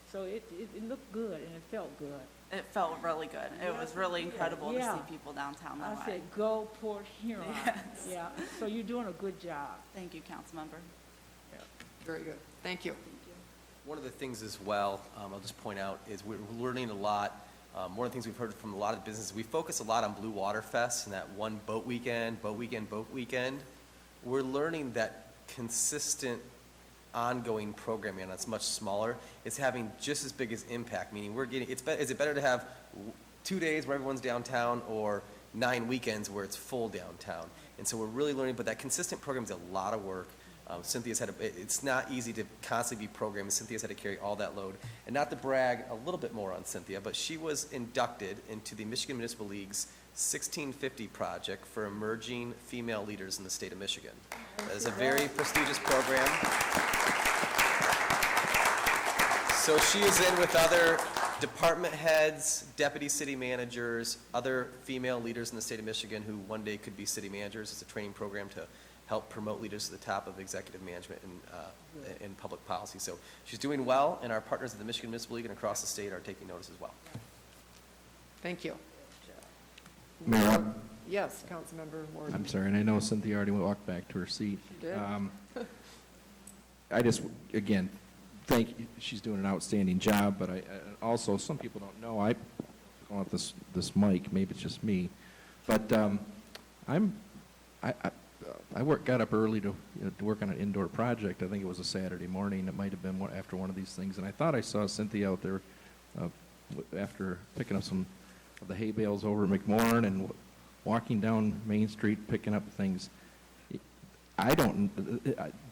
Speaker 3: so it looked good and it felt good.
Speaker 17: It felt really good. It was really incredible to
Speaker 3: Yeah.
Speaker 17: see people downtown that way.
Speaker 3: I said, go Port Huron.
Speaker 17: Yes.
Speaker 3: Yeah, so you're doing a good job.
Speaker 17: Thank you, Councilmember.
Speaker 1: Very good. Thank you.
Speaker 9: One of the things as well, I'll just point out, is we're learning a lot. One of the things we've heard from a lot of businesses, we focus a lot on Blue Water Fest and that one boat weekend. We're learning that consistent ongoing programming, and it's much smaller, it's having just as big as impact, meaning is it better to have 2 days where everyone's downtown or 9 weekends where it's full downtown? And so we're really learning, but that consistent program is a lot of work. It's not easy to constantly be programming. Cynthia's had to carry all that load. And not to brag a little bit more on Cynthia, but she was inducted into the Michigan Municipal League's 1650 project for emerging female leaders in the state of Michigan. That is a very prestigious program. So she is in with other department heads, deputy city managers, other female leaders in the state of Michigan who one day could be city managers. It's a training program to help promote leaders to the top of executive management and public policy. So she's doing well, and our partners at the Michigan Municipal League and across the state are taking notice as well.
Speaker 1: Thank you.
Speaker 6: Mayor,
Speaker 1: Yes, Councilmember Ward.
Speaker 6: I'm sorry, and I know Cynthia already walked back to her seat.
Speaker 1: She did.
Speaker 6: I just, again, thank you. She's doing an outstanding job, but I also, some people don't know, I want this mic, maybe it's just me, but got up early to work on an indoor project. I think it was a Saturday morning. It might have been after one of these things, and I thought I saw Cynthia out there after picking up some of the hay bales over at McMorrin and walking down Main Street picking up things.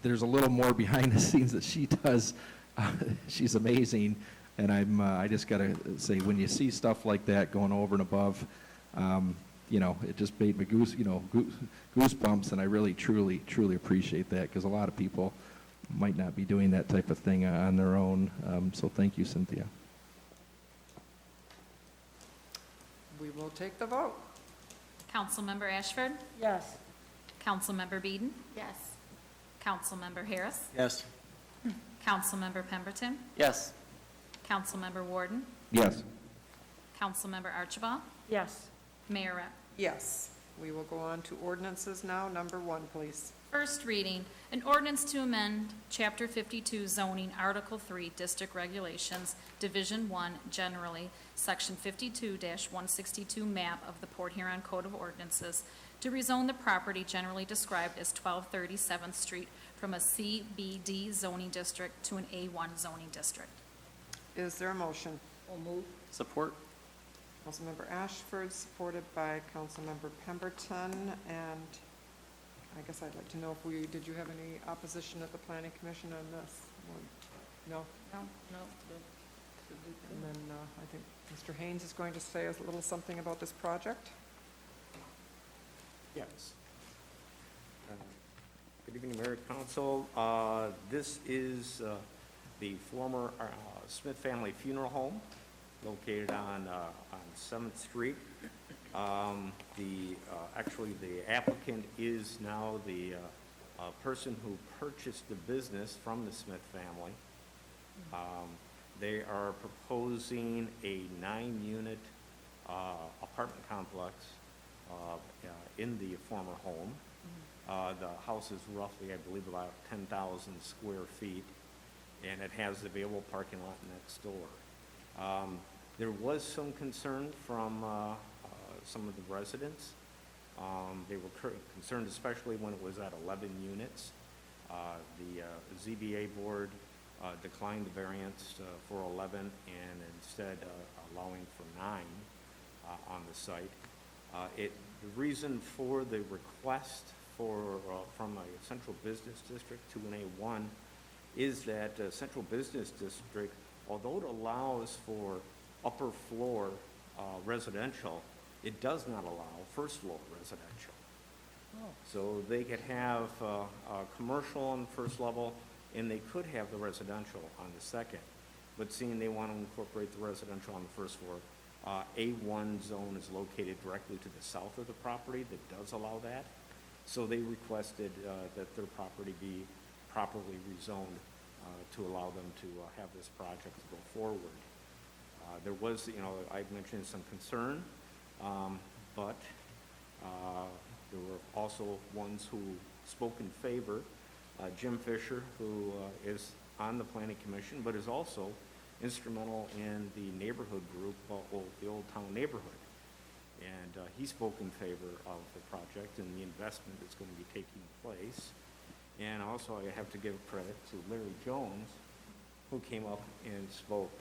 Speaker 6: There's a little more behind the scenes that she does. She's amazing, and I just got to say, when you see stuff like that going over and above, it just made me goosebumps, and I really, truly, truly appreciate that, because a lot of people might not be doing that type of thing on their own. So thank you, Cynthia.
Speaker 1: We will take the vote.
Speaker 5: Councilmember Ashford?
Speaker 3: Yes.
Speaker 5: Councilmember Beeden?
Speaker 2: Yes.
Speaker 5: Councilmember Harris?
Speaker 16: Yes.
Speaker 5: Councilmember Pemberton?
Speaker 15: Yes.
Speaker 5: Councilmember Warden?
Speaker 6: Yes.
Speaker 5: Councilmember Archibald?
Speaker 3: Yes.
Speaker 5: Mayor Rep.
Speaker 1: Yes. We will go on to ordinances now. Number 1, please.
Speaker 5: First reading, an ordinance to amend Chapter 52 zoning, Article 3, District Regulations, Division 1, generally, Section 52-162 map of the Port Huron Code of Ordinances, to rezone the property generally described as 1230 7th Street from a CBD zoning district to an A1 zoning district.
Speaker 1: Is there a motion?
Speaker 15: Support?
Speaker 1: Councilmember Ashford, supported by Councilmember Pemberton, and I guess I'd like to know if did you have any opposition at the Planning Commission on this one? No?
Speaker 3: No.
Speaker 1: And then I think Mr. Haynes is going to say a little something about this project.
Speaker 14: Yes. Good evening, Mayor and Council. This is the former Smith Family Funeral Home located on 7th Street. Actually, the applicant is now the person who purchased the business from the Smith family. They are proposing a 9-unit apartment complex in the former home. The house is roughly, I believe, about 10,000 square feet, and it has the available parking lot next door. There was some concern from some of the residents. They were concerned especially when it was at 11 units. The ZBA board declined the variance for 11 and instead allowing for 9 on the site. The reason for the request from a central business district to an A1 is that central business district, although it allows for upper floor residential, it does not allow first floor residential. So they could have commercial on the first level, and they could have the residential on the second. But seeing they want to incorporate the residential on the first floor, A1 zone is located directly to the south of the property that does allow that. So they requested that their property be properly rezoned to allow them to have this project go forward. There was, I mentioned some concern, but there were also ones who spoke in favor. Jim Fisher, who is on the Planning Commission, but is also instrumental in the neighborhood group, the Old Town Neighborhood. And he spoke in favor of the project and the investment that's going to be taking place. And also I have to give credit to Larry Jones, who came up and spoke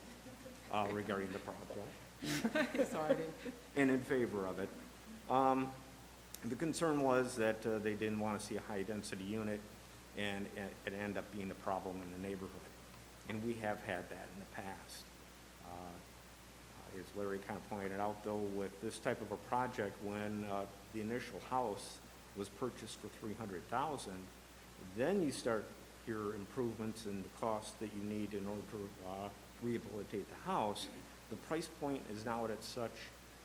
Speaker 14: regarding the project.
Speaker 1: Sorry.
Speaker 14: And in favor of it. The concern was that they didn't want to see a high-density unit and it ended up being a problem in the neighborhood. And we have had that in the past. As Larry kind of pointed out, though, with this type of a project, when the initial house was purchased for $300,000, then you start your improvements and the cost that you need in order to rehabilitate the house. The price point is now at such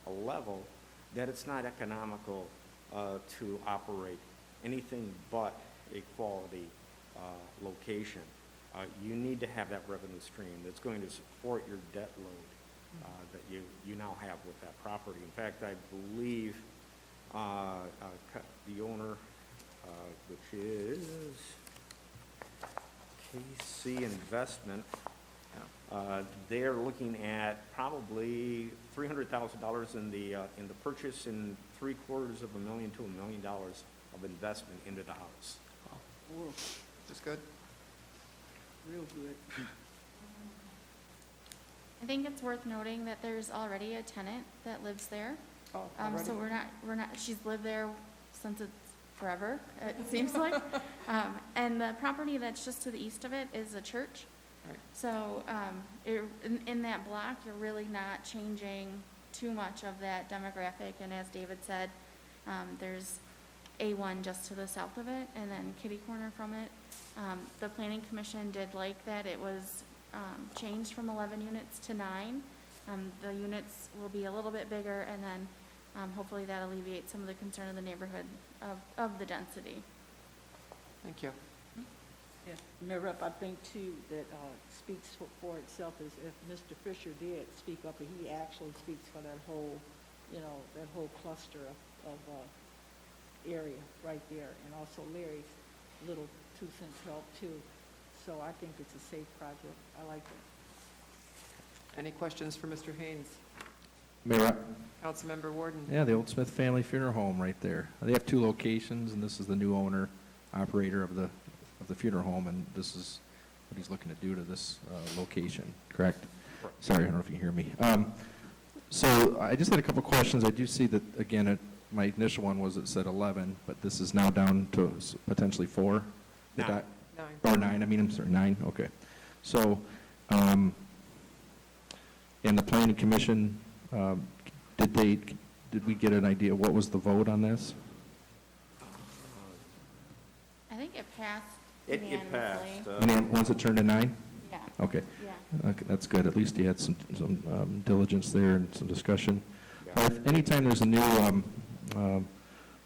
Speaker 14: a level that it's not economical to operate anything but a quality location. You need to have that revenue stream that's going to support your debt load that you now have with that property. In fact, I believe the owner, which is KC Investment, they're looking at probably $300,000 in the purchase and $750,000 to $1 million of investment into the house.
Speaker 1: That's good.
Speaker 3: Real good.
Speaker 2: I think it's worth noting that there's already a tenant that lives there.
Speaker 1: Oh, already?
Speaker 2: So we're not, she's lived there since it's forever, it seems like. And the property that's just to the east of it is a church.
Speaker 1: Right.
Speaker 2: So, in that block, you're really not changing too much of that demographic. And as David said, there's A1 just to the south of it, and then kitty corner from it. The Planning Commission did like that it was changed from 11 units to 9. The units will be a little bit bigger, and then hopefully that alleviates some of the concern of the neighborhood of the density.
Speaker 1: Thank you.
Speaker 3: Yeah, Mayor Rep, I think too that speaks for itself is if Mr. Fisher did speak up, and he actually speaks for that whole, that whole cluster of area right there, and also Larry's little 2 cents help too. So I think it's a safe project. I like it.
Speaker 1: Any questions for Mr. Haynes?
Speaker 6: Mayor,
Speaker 1: Councilmember Warden?
Speaker 6: yeah, the Old Smith Family Funeral Home right there. They have 2 locations, and this is the new owner, operator of the funeral home, and this is what he's looking to do to this location, correct? Sorry, I don't know if you can hear me. So I just had a couple questions. I do see that, again, my initial one was it said 11, but this is now down to potentially 4?
Speaker 14: 9.
Speaker 6: Or 9, I'm sorry, 9, okay. So, in the Planning Commission, did we get an idea, what was the vote on this?
Speaker 2: I think it passed
Speaker 14: It
Speaker 2: unanimously.
Speaker 14: passed.
Speaker 6: Once it turned to 9?
Speaker 2: Yeah.
Speaker 6: Okay.
Speaker 2: Yeah.
Speaker 6: Okay, that's good. At least you had some diligence there and some discussion. Anytime there's a new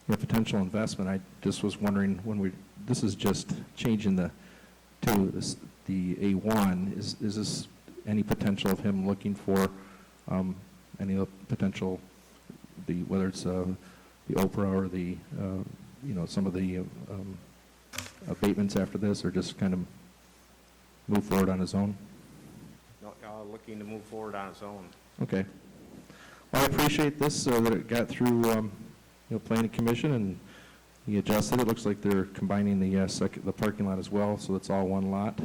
Speaker 6: potential investment, I just was wondering this is just changing the A1. Is this any potential of him looking for any potential, whether it's the Oprah or the some of the abatements after this, or just kind of move forward on his own?
Speaker 14: No, looking to move forward on his own.
Speaker 6: Okay. Well, I appreciate this, that it got through, planning commission, and you adjusted. It looks like they're combining the parking lot as well, so it's all one lot.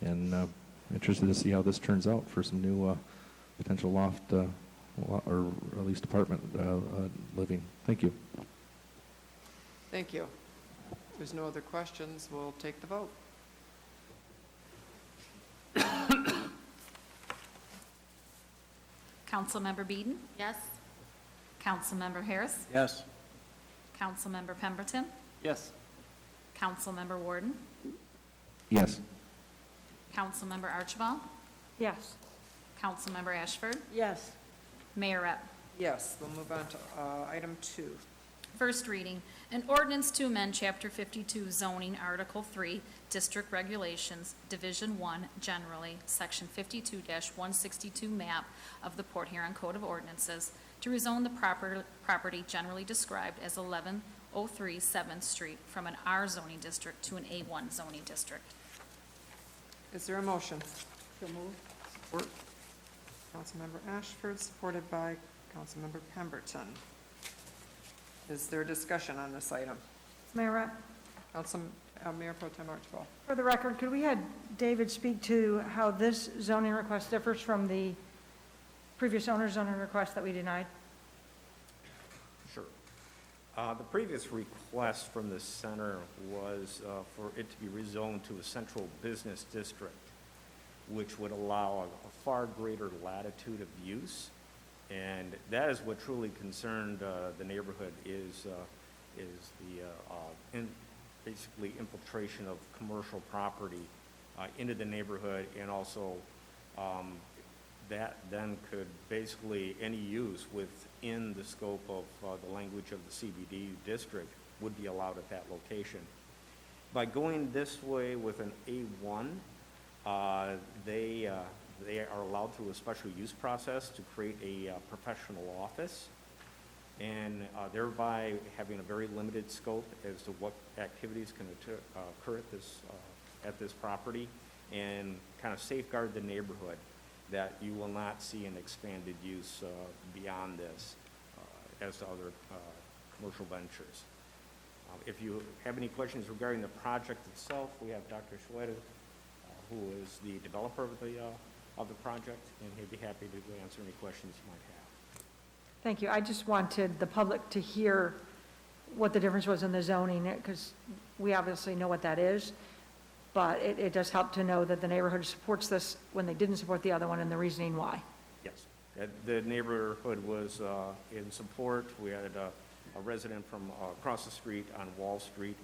Speaker 6: And interested to see how this turns out for some new potential loft, or at least apartment living. Thank you.
Speaker 1: Thank you. If there's no other questions, we'll take the vote.
Speaker 5: Councilmember Beeden?
Speaker 2: Yes?
Speaker 5: Councilmember Harris?
Speaker 16: Yes.
Speaker 5: Councilmember Pemberton?
Speaker 15: Yes.
Speaker 5: Councilmember Warden?
Speaker 6: Yes.
Speaker 5: Councilmember Archibald?
Speaker 4: Yes.
Speaker 5: Councilmember Ashford?
Speaker 3: Yes.
Speaker 5: Mayor Rep.
Speaker 1: Yes, we'll move on to item 2.
Speaker 5: First reading, an ordinance to amend Chapter 52 zoning, Article 3, District Regulations, Division 1, generally, Section 52-162 map of the Port Huron Code of Ordinances to rezone the property generally described as 1103 7th Street from an R zoning district to an A1 zoning district.
Speaker 1: Is there a motion?
Speaker 3: So moved.
Speaker 1: Support. Councilmember Ashford, supported by Councilmember Pemberton. Is there discussion on this item?
Speaker 4: Mayor Rapp,
Speaker 1: Mayor Pro Tem Archibald.
Speaker 4: for the record, could we have David speak to how this zoning request differs from the previous owner's zoning request that we denied?
Speaker 14: Sure. The previous request from the center was for it to be rezoned to a central business district, which would allow a far greater latitude of use. And that is what truly concerned the neighborhood is the basically infiltration of commercial property into the neighborhood, and also that then could basically, any use within the scope of the language of the CBD district would be allowed at that location. By going this way with an A1, they are allowed through a special use process to create a professional office, and thereby having a very limited scope as to what activities can occur at this property, and kind of safeguard the neighborhood that you will not see an expanded use beyond this as to other commercial ventures. If you have any questions regarding the project itself, we have Dr. Sheline, who is the developer of the project, and he'd be happy to answer any questions you might have.
Speaker 4: Thank you. I just wanted the public to hear what the difference was in the zoning, because we obviously know what that is, but it does help to know that the neighborhood supports this when they didn't support the other one, and the reasoning why.
Speaker 14: Yes. The neighborhood was in support. We had a resident from across the street on Wall Street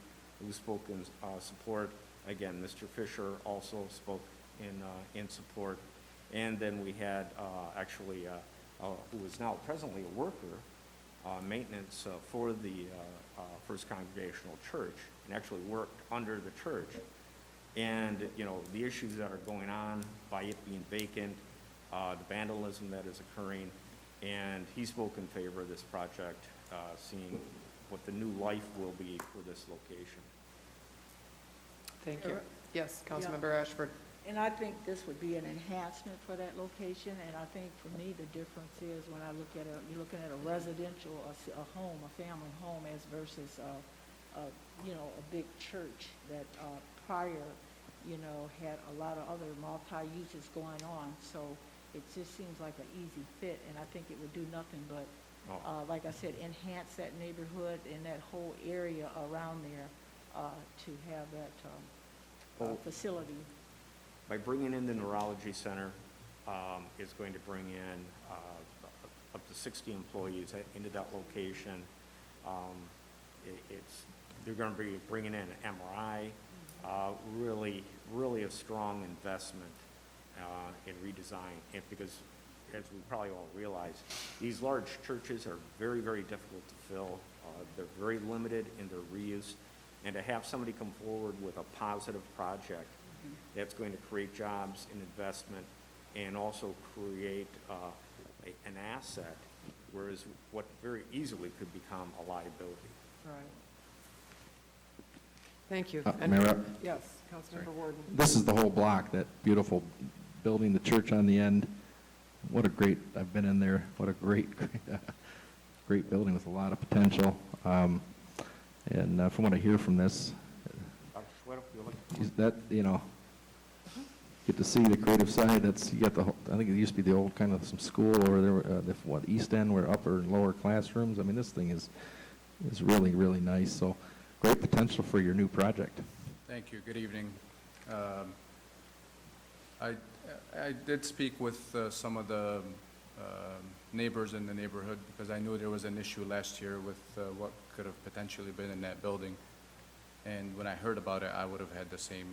Speaker 14: who spoke in support. Again, Mr. Fisher also spoke in support. And then we had who is now presently a worker, maintenance for the First Congregational Church, and actually worked under the church. And, the issues that are going on by it being vacant, the vandalism that is occurring, and he spoke in favor of this project, seeing what the new life will be for this location.
Speaker 1: Thank you. Yes, Councilmember Ashford.
Speaker 3: And I think this would be an enhancement for that location, and I think for me, the difference is when I look at you're looking at a residential, a home, a family home, as versus a big church that prior, had a lot of other multi-uses going on. So it just seems like an easy fit, and I think it would do nothing but, like I said, enhance that neighborhood and that whole area around there to have that facility.
Speaker 14: By bringing in the neurology center, it's going to bring in up to 60 employees into that location. They're going to be bringing in MRI, really a strong investment in redesign. And because, as we probably all realize, these large churches are very, very difficult to fill. They're very limited in their reuse. And to have somebody come forward with a positive project that's going to create jobs and investment, and also create an asset, whereas what very easily could become a liability.
Speaker 1: Right. Thank you.
Speaker 6: Mayor Rep?
Speaker 1: Yes, Councilmember Warden.
Speaker 6: This is the whole block, that beautiful building, the church on the end. what a great, I've been in there, what a great, great building with a lot of potential. And from what I hear from this, is that, you know, get to see the creative side. That's, you got the whole, I think it used to be the old kind of some school, or there were, East End, where upper and lower classrooms. I mean, this thing is really, really nice. So great potential for your new project.
Speaker 18: Thank you. Good evening. I did speak with some of the neighbors in the neighborhood, because I knew there was an issue last year with what could have potentially been in that building. And when I heard about it, I would have had the same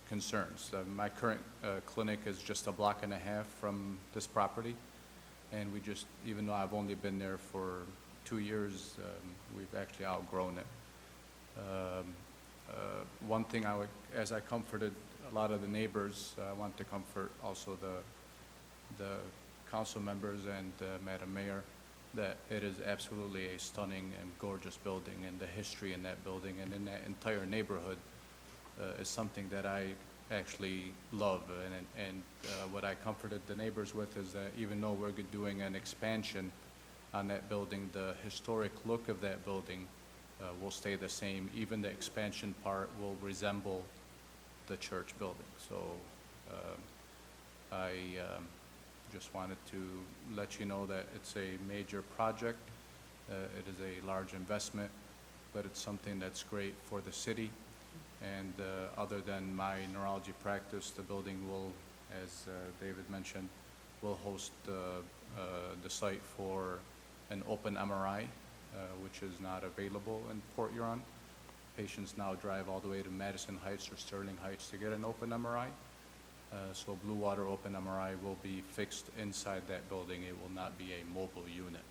Speaker 18: concerns. My current clinic is just a block and a half from this property, and we just, even though I've only been there for 2 years, we've actually outgrown it. One thing I would, as I comforted a lot of the neighbors, I want to comfort also the council members and Madam Mayor, that it is absolutely a stunning and gorgeous building, and the history in that building and in that entire neighborhood is something that I actually love. And what I comforted the neighbors with is that even though we're doing an expansion on that building, the historic look of that building will stay the same. Even the expansion part will resemble the church building. So I just wanted to let you know that it's a major project. It is a large investment, but it's something that's great for the city. And other than my neurology practice, the building will, as David mentioned, will host the site for an open MRI, which is not available in Port Huron. Patients now drive all the way to Madison Heights or Sterling Heights to get an open MRI. So Blue Water Open MRI will be fixed inside that building. It will not be a mobile unit.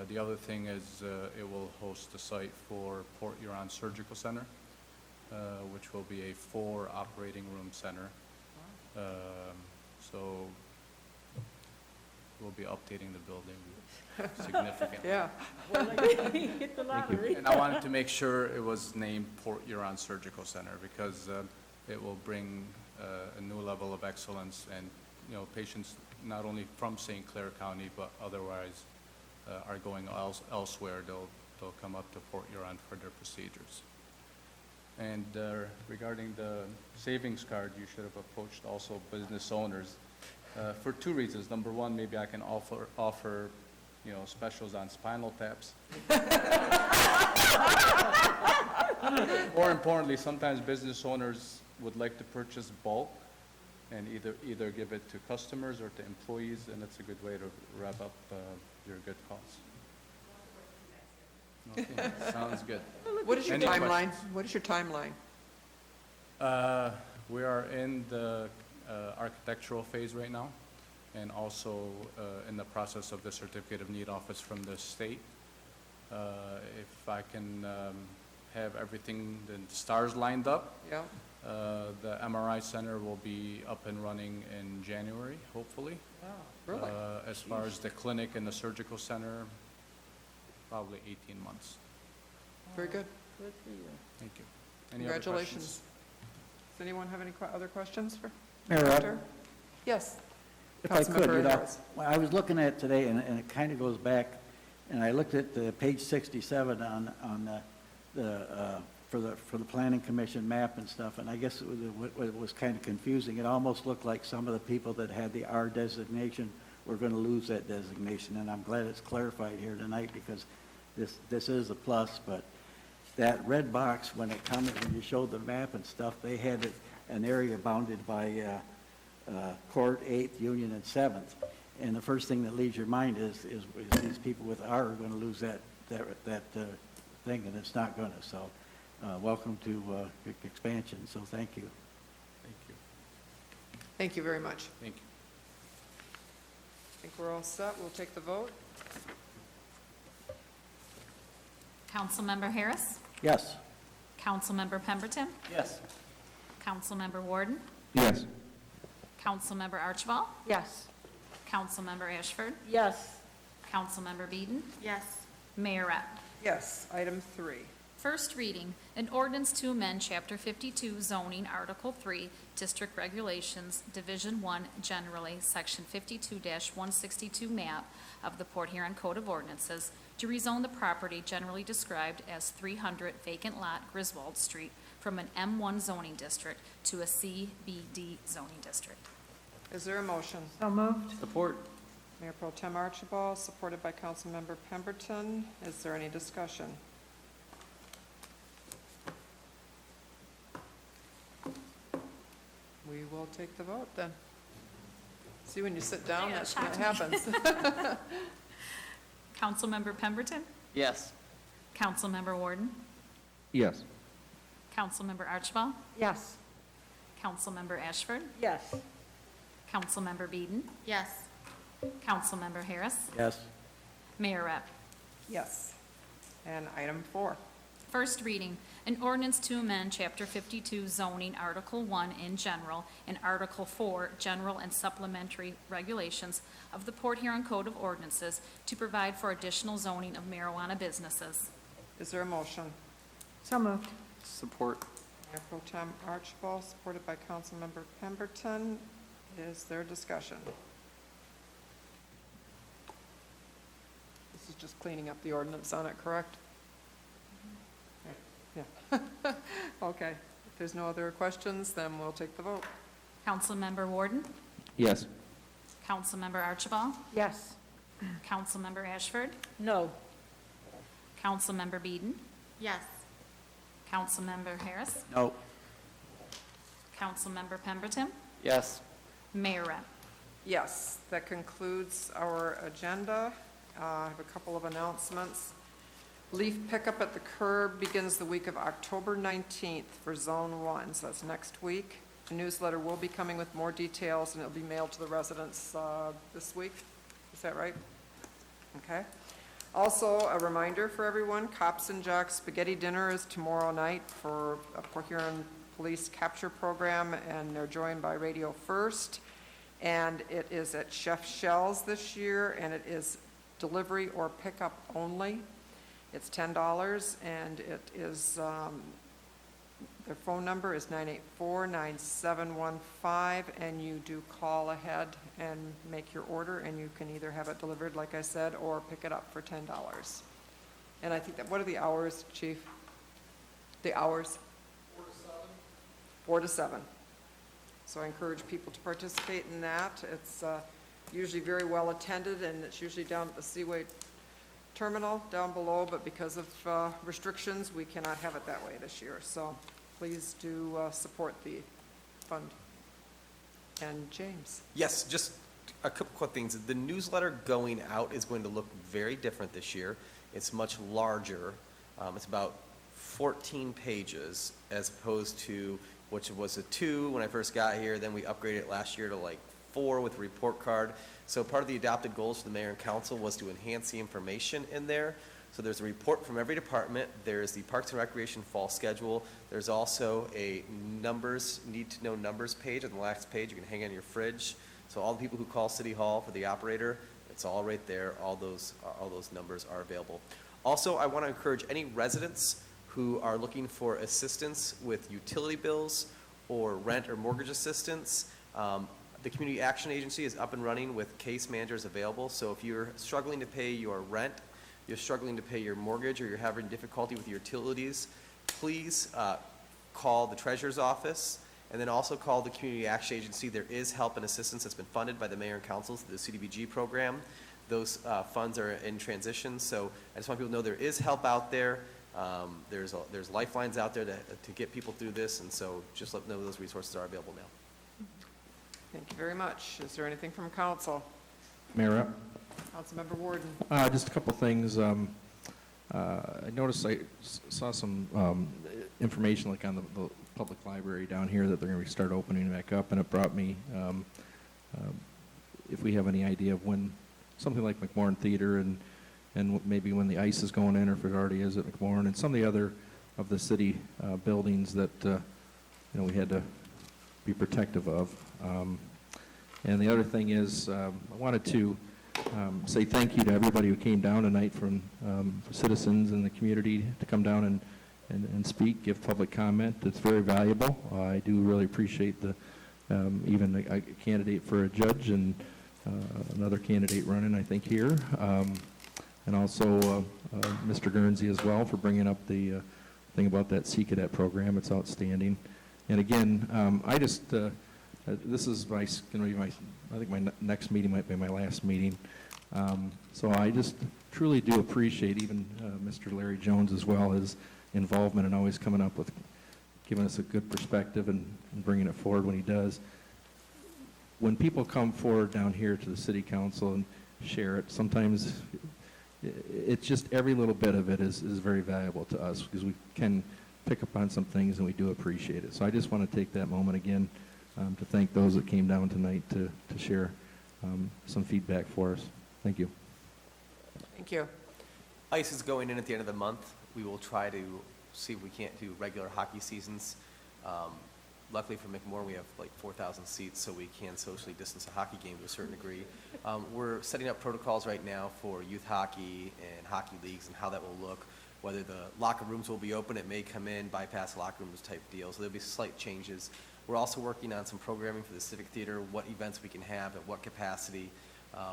Speaker 18: The other thing is it will host the site for Port Huron Surgical Center, which will be a 4 operating room center. So we'll be updating the building significantly.
Speaker 1: Yeah.
Speaker 3: Hit the lottery.
Speaker 18: And I wanted to make sure it was named Port Huron Surgical Center, because it will bring a new level of excellence, and, you know, patients not only from St. Clair County, but otherwise are going elsewhere. They'll come up to Port Huron for their procedures. And regarding the savings card, you should have approached also business owners for 2 reasons. Number one, maybe I can offer you know, specials on spinal taps. More importantly, sometimes business owners would like to purchase bulk and either give it to customers or to employees, and it's a good way to wrap up your good cause. Okay, sounds good.
Speaker 1: What is your
Speaker 18: Any
Speaker 1: timeline?
Speaker 18: questions?
Speaker 1: What is your timeline?
Speaker 18: We are in the architectural phase right now, and also in the process of the certificate of need office from the state. If I can have everything, the stars lined up,
Speaker 1: Yeah,
Speaker 18: the MRI center will be up and running in January, hopefully.
Speaker 1: really?
Speaker 18: As far as the clinic and the surgical center, probably 18 months.
Speaker 1: Very good.
Speaker 3: Good for you.
Speaker 18: Thank you. Any other
Speaker 1: Congratulations.
Speaker 18: questions?
Speaker 1: Does anyone have any other questions for
Speaker 16: Mayor,
Speaker 1: Director? Yes.
Speaker 16: if I could,
Speaker 1: Councilmember
Speaker 16: you know,
Speaker 1: Harris.
Speaker 16: well, I was looking at it today, and it kind of goes back, and I looked at the page 67 on for the Planning Commission map and stuff, and I guess it was kind of confusing. It almost looked like some of the people that had the R designation were going to lose that designation, and I'm glad it's clarified here tonight, because this is a plus. But that red box, when you showed the map and stuff, they had an area bounded by Court, 8th, Union, and 7th. And the first thing that leaves your mind is these people with R are going to lose that thing, and it's not going to. So welcome to expansion, so thank you.
Speaker 18: Thank you.
Speaker 1: Thank you very much.
Speaker 18: Thank you.
Speaker 1: I think we're all set. We'll take the vote.
Speaker 5: Councilmember Harris?
Speaker 16: Yes.
Speaker 5: Councilmember Pemberton?
Speaker 3: Yes.
Speaker 5: Councilmember Warden?
Speaker 6: Yes.
Speaker 5: Councilmember Archibald?
Speaker 4: Yes.
Speaker 5: Councilmember Ashford?
Speaker 3: Yes.
Speaker 5: Councilmember Beeden?
Speaker 2: Yes.
Speaker 5: Mayor Rep?
Speaker 1: Yes, item 3.
Speaker 5: First reading, an ordinance to amend Chapter 52 zoning, Article 3, District Regulations, Division 1 generally, Section 52-162 map of the Port Huron Code of Ordinances to rezone the property generally described as 300 vacant lot Griswold Street from an M1 zoning district to a CBD zoning district.
Speaker 1: Is there a motion?
Speaker 4: So moved.
Speaker 15: Support.
Speaker 1: Mayor Pro Tem Archibald, supported by Councilmember Pemberton. Is there any discussion? We will take the vote then. See, when you sit down,
Speaker 5: Yeah,
Speaker 1: that's what
Speaker 5: shocked me.
Speaker 1: happens.
Speaker 5: Councilmember Pemberton?
Speaker 15: Yes.
Speaker 5: Councilmember Warden?
Speaker 6: Yes.
Speaker 5: Councilmember Archibald?
Speaker 4: Yes.
Speaker 5: Councilmember Ashford?
Speaker 3: Yes.
Speaker 5: Councilmember Beeden?
Speaker 2: Yes.
Speaker 5: Councilmember Harris?
Speaker 16: Yes.
Speaker 5: Mayor Rep.
Speaker 1: Yes. And item 4.
Speaker 5: First reading, an ordinance to amend Chapter 52 zoning, Article 1 in general, and Article 4 general and supplementary regulations of the Port Huron Code of Ordinances to provide for additional zoning of marijuana businesses.
Speaker 1: Is there a motion?
Speaker 4: So moved.
Speaker 15: Support.
Speaker 1: Mayor Pro Tem Archibald, supported by Councilmember Pemberton. Is there discussion? This is just cleaning up the ordinance on it, correct? Yeah. Okay. If there's no other questions, then we'll take the vote.
Speaker 5: Councilmember Warden?
Speaker 6: Yes.
Speaker 5: Councilmember Archibald?
Speaker 4: Yes.
Speaker 5: Councilmember Ashford?
Speaker 3: No.
Speaker 5: Councilmember Beeden?
Speaker 2: Yes.
Speaker 5: Councilmember Harris?
Speaker 16: No.
Speaker 5: Councilmember Pemberton?
Speaker 15: Yes.
Speaker 5: Mayor Rep.
Speaker 1: Yes, that concludes our agenda. I have a couple of announcements. Leaf pickup at the curb begins the week of October 19th for Zone 1, so that's next week. The newsletter will be coming with more details, and it'll be mailed to the residents this week. Is that right? Okay. Also, a reminder for everyone, Cops and Jocks Spaghetti Dinner is tomorrow night for a Port Huron Police Capture Program, and they're joined by Radio First. And it is at Chef Shell's this year, and it is delivery or pickup only. It's $10, and it is, their phone number is 984-9715, and you do call ahead and make your order, and you can either have it delivered, like I said, or pick it up for $10. And I think that, what are the hours, Chief? The hours? 4 to 7. So I encourage people to participate in that. It's usually very well attended, and it's usually down at the Seaway Terminal down below, but because of restrictions, we cannot have it that way this year. So please do support the fund. And James?
Speaker 9: Yes, just a couple quick things. The newsletter going out is going to look very different this year. It's much larger. It's about 14 pages as opposed to, which was a 2 when I first got here. Then we upgraded it last year to like 4 with a report card. So part of the adopted goals for the mayor and council was to enhance the information in there. So there's a report from every department. There's the Parks and Recreation fall schedule. There's also a numbers, need to know numbers page on the last page. You can hang it on your fridge. So all the people who call City Hall for the operator, it's all right there. All those numbers are available. Also, I want to encourage any residents who are looking for assistance with utility bills or rent or mortgage assistance. The Community Action Agency is up and running with case managers available. So if you're struggling to pay your rent, you're struggling to pay your mortgage, or you're having difficulty with your utilities, please call the Treasurer's Office, and then also call the Community Action Agency. There is help and assistance that's been funded by the Mayor and Council through the CDBG program. Those funds are in transition, so I just want people to know there is help out there. There's lifelines out there to get people through this, and so just let them know those resources are available now.
Speaker 1: Thank you very much. Is there anything from council?
Speaker 6: Mayor Rep.
Speaker 1: Councilmember Warden?
Speaker 6: Just a couple things. I noticed I saw some information like on the public library down here that they're going to start opening back up, and it brought me, if we have any idea of when something like McMorran Theater and maybe when the ice is going in, or if it already is at McMorran, and some of the other of the city buildings that we had to be protective of. And the other thing is, I wanted to say thank you to everybody who came down tonight from citizens in the community to come down and speak, give public comment. It's very valuable. I do really appreciate even a candidate for a judge and another candidate running, I think, here. And also Mr. Guernsey as well for bringing up the thing about that Sea Cadet program. It's outstanding. And again, this is going to be I think my next meeting might be my last meeting. So I just truly do appreciate even Mr. Larry Jones as well, his involvement and always coming up with, giving us a good perspective and bringing it forward when he does. When people come forward down here to the city council and share it, sometimes it's just every little bit of it is very valuable to us because we can pick up on some things and we do appreciate it. So I just want to take that moment again to thank those that came down tonight to share some feedback for us. Thank you.
Speaker 1: Thank you.
Speaker 9: Ice is going in at the end of the month. We will try to see if we can't do regular hockey seasons. Luckily for McMorran, we have like 4,000 seats, so we can socially distance a hockey game to a certain degree. We're setting up protocols right now for youth hockey and hockey leagues and how that will look. Whether the locker rooms will be open, it may come in, bypass locker rooms type deal, so there'll be slight changes. We're also working on some programming for the Civic Theater, what events we can have, at what capacity.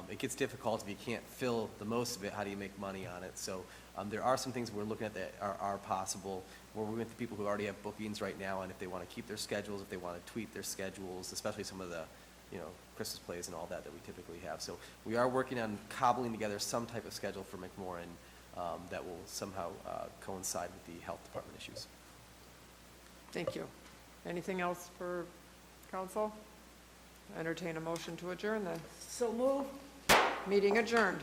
Speaker 9: It gets difficult if you can't fill the most of it, how do you make money on it? So there are some things we're looking at that are possible. We're working with the people who already have bookings right now, and if they want to keep their schedules, if they want to tweak their schedules, especially some of the, Christmas plays and all that we typically have. So we are working on cobbling together some type of schedule for McMorran that will somehow coincide with the health department issues.
Speaker 1: Thank you. Anything else for council? Entertain a motion to adjourn then.
Speaker 3: So move.
Speaker 1: Meeting adjourned.